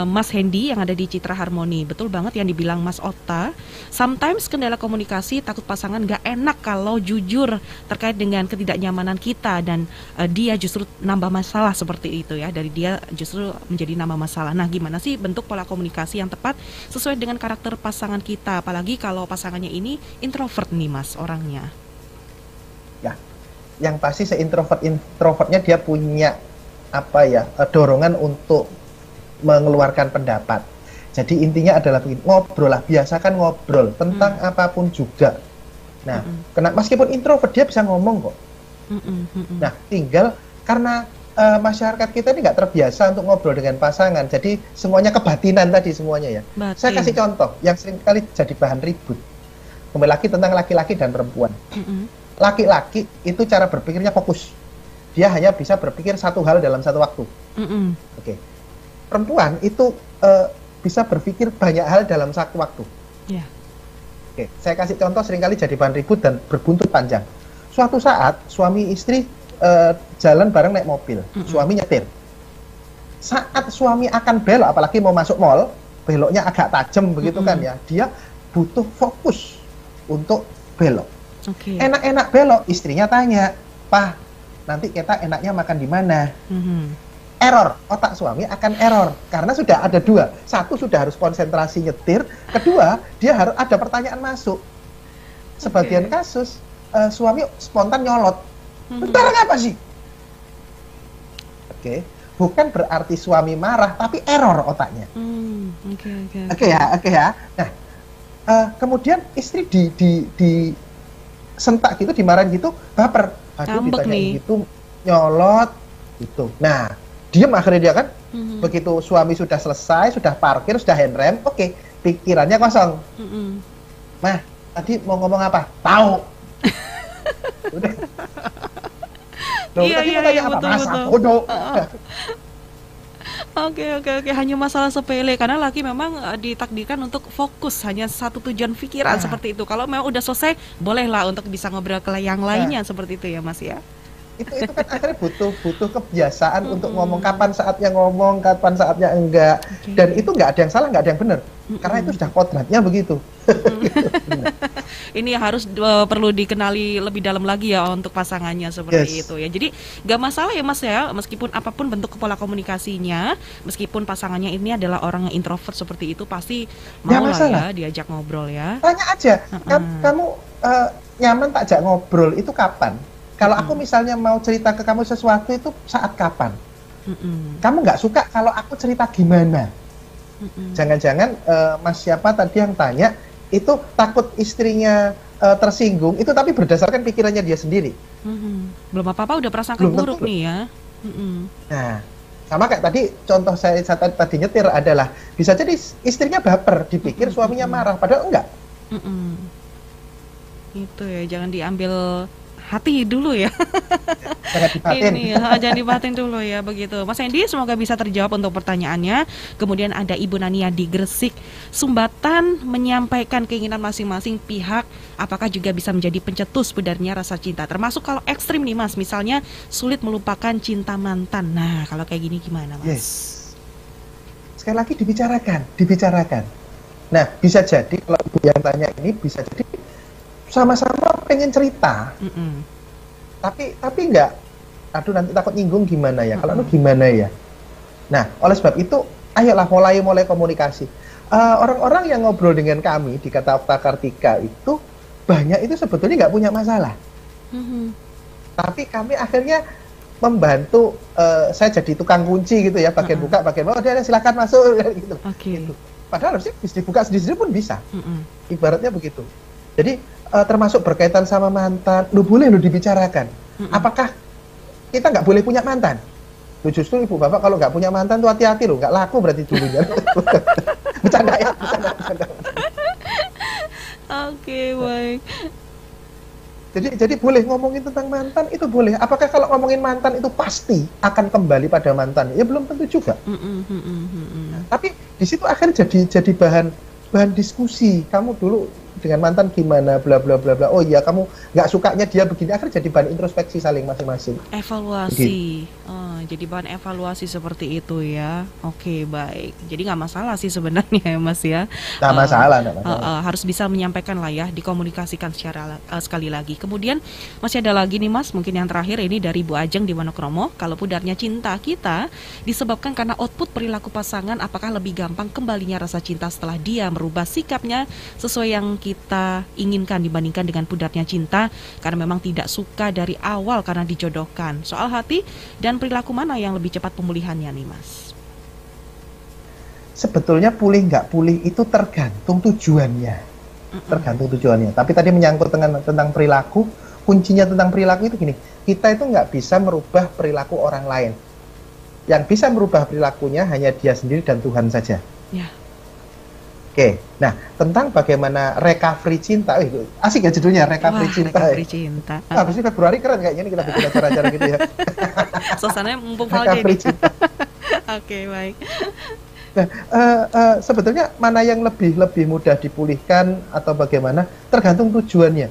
Mas Hendy yang ada di Citra Harmoni. Betul banget yang dibilang Mas Okta. Sometimes kendala komunikasi, takut pasangan gak enak kalau jujur terkait dengan ketidaknyamanan kita dan dia justru nambah masalah seperti itu ya. Dari dia justru menjadi nambah masalah. Nah, gimana sih bentuk pola komunikasi yang tepat sesuai dengan karakter pasangan kita, apalagi kalau pasangannya ini introvert nih Mas orangnya. Ya, yang pasti introvertnya dia punya dorongan untuk mengeluarkan pendapat. Jadi intinya adalah begini, ngobrol lah, biasakan ngobrol tentang apapun juga. Nah, meskipun introvert dia bisa ngomong kok. Nah, tinggal karena masyarakat kita ini nggak terbiasa untuk ngobrol dengan pasangan, jadi semuanya kebatinan tadi semuanya ya. Saya kasih contoh yang sering kali jadi bahan ribut. Kembali lagi tentang laki-laki dan perempuan. Laki-laki itu cara berpikirnya fokus. Dia hanya bisa berpikir satu hal dalam satu waktu. Oke. Perempuan itu bisa berpikir banyak hal dalam satu waktu. Oke. Saya kasih contoh seringkali jadi bahan ribut dan berbuntut panjang. Suatu saat suami istri jalan bareng naik mobil, suami nyetir. Saat suami akan belok, apalagi mau masuk mall, beloknya agak tajam begitu kan ya, dia butuh fokus untuk belok. Enak-enak belok, istrinya tanya, "Pak, nanti kita enaknya makan di mana?" Error, otak suami akan error karena sudah ada dua. Satu, sudah harus konsentrasi nyetir, kedua, dia harus ada pertanyaan masuk. Sebagian kasus suami spontan nyolot. "Bentar, apa sih?" Oke. Bukan berarti suami marah, tapi error otaknya. Oke ya. Nah, kemudian istri di sentak gitu, dimarahin gitu, baper. Aduh, ditanyain gitu, nyolot gitu. Nah, diem akhirnya dia kan. Begitu suami sudah selesai, sudah parkir, sudah handrem, oke, pikirannya kosong. Mah, tadi mau ngomong apa? Tahu. Udah. Iya, betul. Oke, hanya masalah sepele karena laki memang ditakdirkan untuk fokus hanya satu tujuan pikiran seperti itu. Kalau memang udah selesai, bolehlah untuk bisa ngobrol ke yang lainnya seperti itu ya, Mas ya. Itu kan akhirnya butuh kebiasaan untuk ngomong kapan saatnya ngomong, kapan saatnya enggak. Dan itu nggak ada yang salah, nggak ada yang benar. Karena itu sudah kodratnya begitu. Ini harus perlu dikenali lebih dalam lagi ya untuk pasangannya seperti itu ya. Jadi nggak masalah ya Mas ya, meskipun apapun bentuk pola komunikasinya, meskipun pasangannya ini adalah orang yang introvert seperti itu, pasti mau lah ya diajak ngobrol ya. Tanya aja, kamu nyaman tak ajak ngobrol itu kapan? Kalau aku misalnya mau cerita ke kamu sesuatu itu saat kapan? Kamu nggak suka kalau aku cerita gimana? Jangan-jangan Mas siapa tadi yang tanya itu takut istrinya tersinggung, itu tapi berdasarkan pikirannya dia sendiri. Belum apa-apa udah prasangka buruk nih ya. Nah, sama kayak tadi contoh saya tadi nyetir adalah bisa jadi istrinya baper, dipikir suaminya marah, padahal enggak. Itu ya, jangan diambil hati dulu ya. Jangan dibatin. Jangan dibatin dulu ya begitu. Mas Hendy, semoga bisa terjawab untuk pertanyaannya. Kemudian ada Ibu Nania di Gresik. Sumbatan menyampaikan keinginan masing-masing pihak, apakah juga bisa menjadi pencetus pudarnya rasa cinta? Termasuk kalau ekstrim nih Mas, misalnya sulit melupakan cinta mantan. Nah, kalau kayak gini gimana Mas? Yes. Sekali lagi dibicarakan. Nah, bisa jadi kalau Ibu yang tanya ini bisa jadi sama-sama pengen cerita, tapi enggak, aduh nanti takut nyinggung gimana ya, kalau gimana ya. Nah, oleh sebab itu, ayolah mulai komunikasi. Orang-orang yang ngobrol dengan kami di Kata Okta Kartika itu banyak itu sebetulnya nggak punya masalah, tapi kami akhirnya membantu. Saya jadi tukang kunci gitu ya, bagian buka, bagian bawah, udah silakan masuk gitu. Gitu. Padahal harusnya dibuka sendiri pun bisa, ibaratnya begitu. Jadi termasuk berkaitan sama mantan, boleh dibicarakan. Apakah kita nggak boleh punya mantan? Justru ibu bapak kalau nggak punya mantan tuh hati-hati nggak laku berarti dulunya. Bercanda ya, bercanda. Oke, baik. Jadi boleh ngomongin tentang mantan, itu boleh. Apakah kalau ngomongin mantan itu pasti akan kembali pada mantan? Ya belum tentu juga. Tapi di situ akhirnya jadi bahan diskusi. Kamu dulu dengan mantan gimana, bla bla bla bla. Oh iya, kamu nggak sukanya dia begini. Akhirnya jadi bahan introspeksi saling masing-masing. Evaluasi. Jadi bahan evaluasi seperti itu ya. Oke, baik. Jadi nggak masalah sih sebenarnya ya Mas ya. Nggak masalah. Harus bisa menyampaikan lah ya, dikomunikasikan secara sekali lagi. Kemudian masih ada lagi nih Mas, mungkin yang terakhir ini dari Bu Ajeng di Wonokromo. Kalau pudarnya cinta kita disebabkan karena output perilaku pasangan, apakah lebih gampang kembalinya rasa cinta setelah dia merubah sikapnya sesuai yang kita inginkan dibandingkan dengan pudarnya cinta karena memang tidak suka dari awal karena dijodohkan? Soal hati dan perilaku mana yang lebih cepat pemulihannya nih Mas? Sebetulnya pulih nggak pulih itu tergantung tujuannya. Tapi tadi menyangkut tentang perilaku, kuncinya tentang perilaku itu gini, kita itu nggak bisa merubah perilaku orang lain. Yang bisa merubah perilakunya hanya dia sendiri dan Tuhan saja. Ya. Oke, nah tentang bagaimana recovery cinta, itu asik ya judulnya, recovery cinta. Recovery cinta. Habis ini Februari keren kayaknya nih kita bikin acara-acara gitu ya. Suasananya mumpung Valdi nih. Oke, baik. Nah, sebetulnya mana yang lebih mudah dipulihkan atau bagaimana tergantung tujuannya.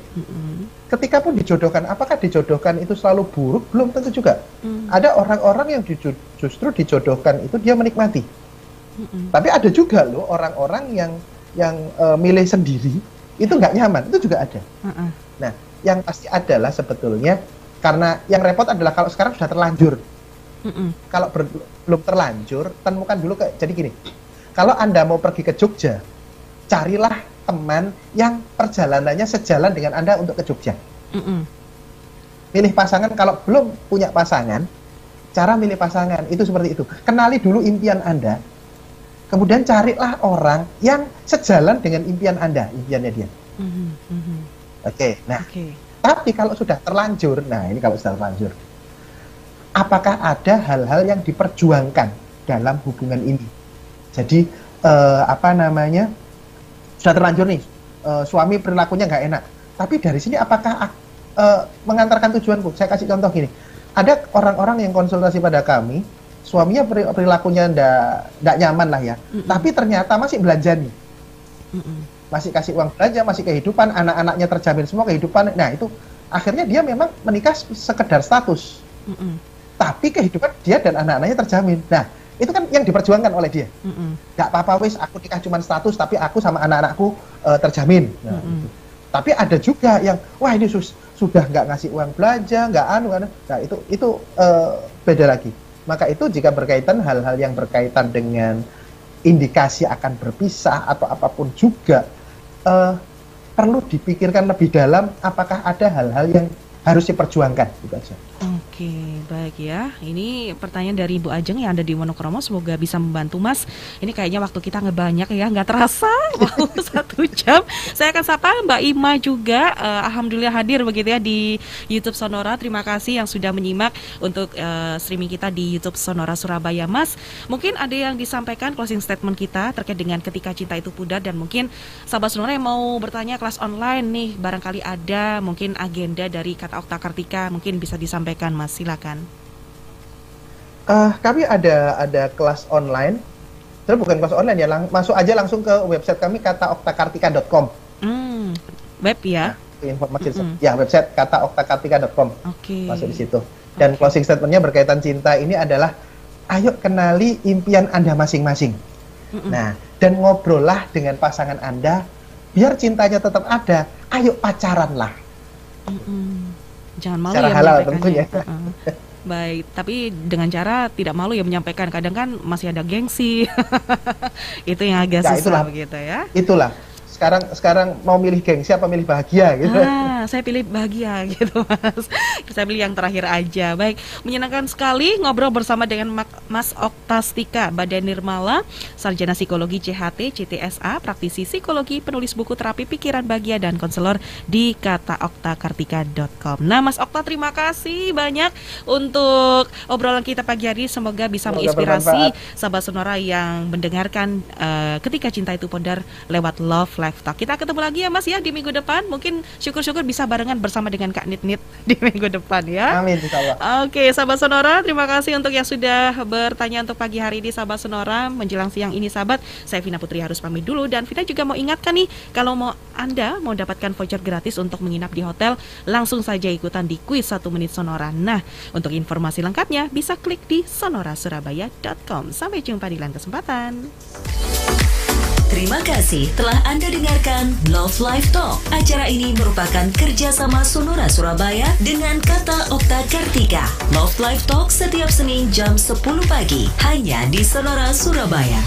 Ketika pun dijodohkan, apakah dijodohkan itu selalu buruk? Belum tentu juga. Ada orang-orang yang justru dijodohkan itu dia menikmati. Tapi ada juga loh orang-orang yang milih sendiri itu nggak nyaman, itu juga ada. Nah, yang pasti adalah sebetulnya karena yang repot adalah kalau sekarang sudah terlanjur. Kalau belum terlanjur, temukan dulu jadi gini. Kalau Anda mau pergi ke Jogja, carilah teman yang perjalanannya sejalan dengan Anda untuk ke Jogja. Pilih pasangan, kalau belum punya pasangan, cara milih pasangan itu seperti itu. Kenali dulu impian Anda, kemudian carilah orang yang sejalan dengan impian Anda, impiannya dia. Oke, nah, tapi kalau sudah terlanjur, nah ini kalau sudah terlanjur, apakah ada hal-hal yang diperjuangkan dalam hubungan ini? Jadi, sudah terlanjur nih, suami perilakunya nggak enak, tapi dari sini apakah mengantarkan tujuanku? Saya kasih contoh gini, ada orang-orang yang konsultasi pada kami, suaminya perilakunya nggak nyaman lah ya, tapi ternyata masih belanja nih, masih kasih uang belanja, masih kehidupan, anak-anaknya terjamin semua kehidupan. Nah itu akhirnya dia memang menikah sekedar status, tapi kehidupan dia dan anak-anaknya terjamin. Nah itu kan yang diperjuangkan oleh dia. Nggak apa-apa wis, aku nikah cuma status, tapi aku sama anak-anakku terjamin. Nah, gitu. Tapi ada juga yang, wah ini sudah nggak ngasih uang belanja, nggak nah itu beda lagi. Maka itu jika berkaitan hal-hal yang berkaitan dengan indikasi akan berpisah atau apapun juga, perlu dipikirkan lebih dalam apakah ada hal-hal yang harus diperjuangkan, gitu aja. Oke, baik ya. Ini pertanyaan dari Ibu Ajeng yang ada di Wonokromo. Semoga bisa membantu Mas. Ini kayaknya waktu kita ngebanyak ya, nggak terasa. Wow, 1 jam. Saya akan sapa Mbak Ima juga. Alhamdulillah hadir begitu ya di YouTube Sonora. Terima kasih yang sudah menyimak untuk streaming kita di YouTube Sonora Surabaya, Mas. Mungkin ada yang disampaikan closing statement kita terkait dengan ketika cinta itu pudar, dan mungkin sahabat Sonora yang mau bertanya kelas online nih, barangkali ada mungkin agenda dari Kata Okta Kartika, mungkin bisa disampaikan, Mas. Silakan. Kami ada kelas online. Sebenarnya bukan kelas online ya, masuk aja langsung ke website kami kataoktakartika.com. Web ya? Nah, informasi ya, website kataoktakartika.com. Masuk di situ. Dan closing statementnya berkaitan cinta ini adalah, ayo kenali impian Anda masing-masing. Nah, dan ngobrollah dengan pasangan Anda biar cintanya tetap ada. Ayo pacaranlah. Jangan malu secara ya halal tentunya. Baik, tapi dengan cara tidak malu ya menyampaikan. Kadang kan masih ada gengsi. Itu yang agak susah begitu ya. Itulah. Sekarang mau milih gengsi apa milih bahagia gitu. Saya pilih bahagia gitu, Mas. Saya pilih yang terakhir aja. Baik, menyenangkan sekali ngobrol bersama dengan Mas Oktastika Badai Nirmala, Sarjana Psikologi CHT, CTSA, praktisi psikologi, penulis buku terapi pikiran bahagia, dan konselor di kataoktakartika.com. Nah, Mas Okta, terima kasih banyak untuk obrolan kita pagi hari. Semoga bisa menginspirasi sahabat Sonora yang mendengarkan ketika cinta itu pudar lewat Love Live Talk. Kita ketemu lagi ya, Mas ya, di minggu depan. Mungkin syukur-syukur bisa barengan bersama dengan Kak Nit-Nit di minggu depan ya. Amin, insyaallah. Oke, sahabat Sonora, terima kasih untuk yang sudah bertanya untuk pagi hari ini, sahabat Sonora. Menjelang siang ini, sahabat, saya Vina Putri harus pamit dulu, dan Vina juga mau ingatkan nih, kalau Anda mau dapatkan voucher gratis untuk menginap di hotel, langsung saja ikutan di kuis 1 menit Sonora. Nah, untuk informasi lengkapnya bisa klik di sonorasurabaya.com. Sampai jumpa di lain kesempatan. Terima kasih telah Anda dengarkan Love Live Talk. Acara ini merupakan kerjasama Sonora Surabaya dengan Kata Okta Kartika. Love Live Talk setiap Senin jam 10 pagi, hanya di Sonora Surabaya.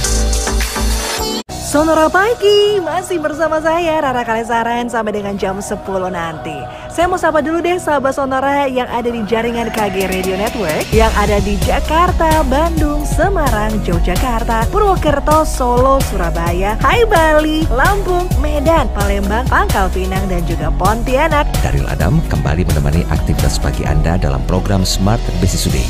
Sonora Pagi, masih bersama saya Rara Kalesaran sampai dengan jam 10 nanti. Saya mau sapa dulu deh sahabat Sonora yang ada di jaringan KG Radio Network, yang ada di Jakarta, Bandung, Semarang, Yogyakarta, Purwokerto, Solo, Surabaya, Hai Bali, Lampung, Medan, Palembang, Pangkal Pinang, dan juga Pontianak. Daryl Adam kembali menemani aktivitas pagi Anda dalam program Smart Business Today.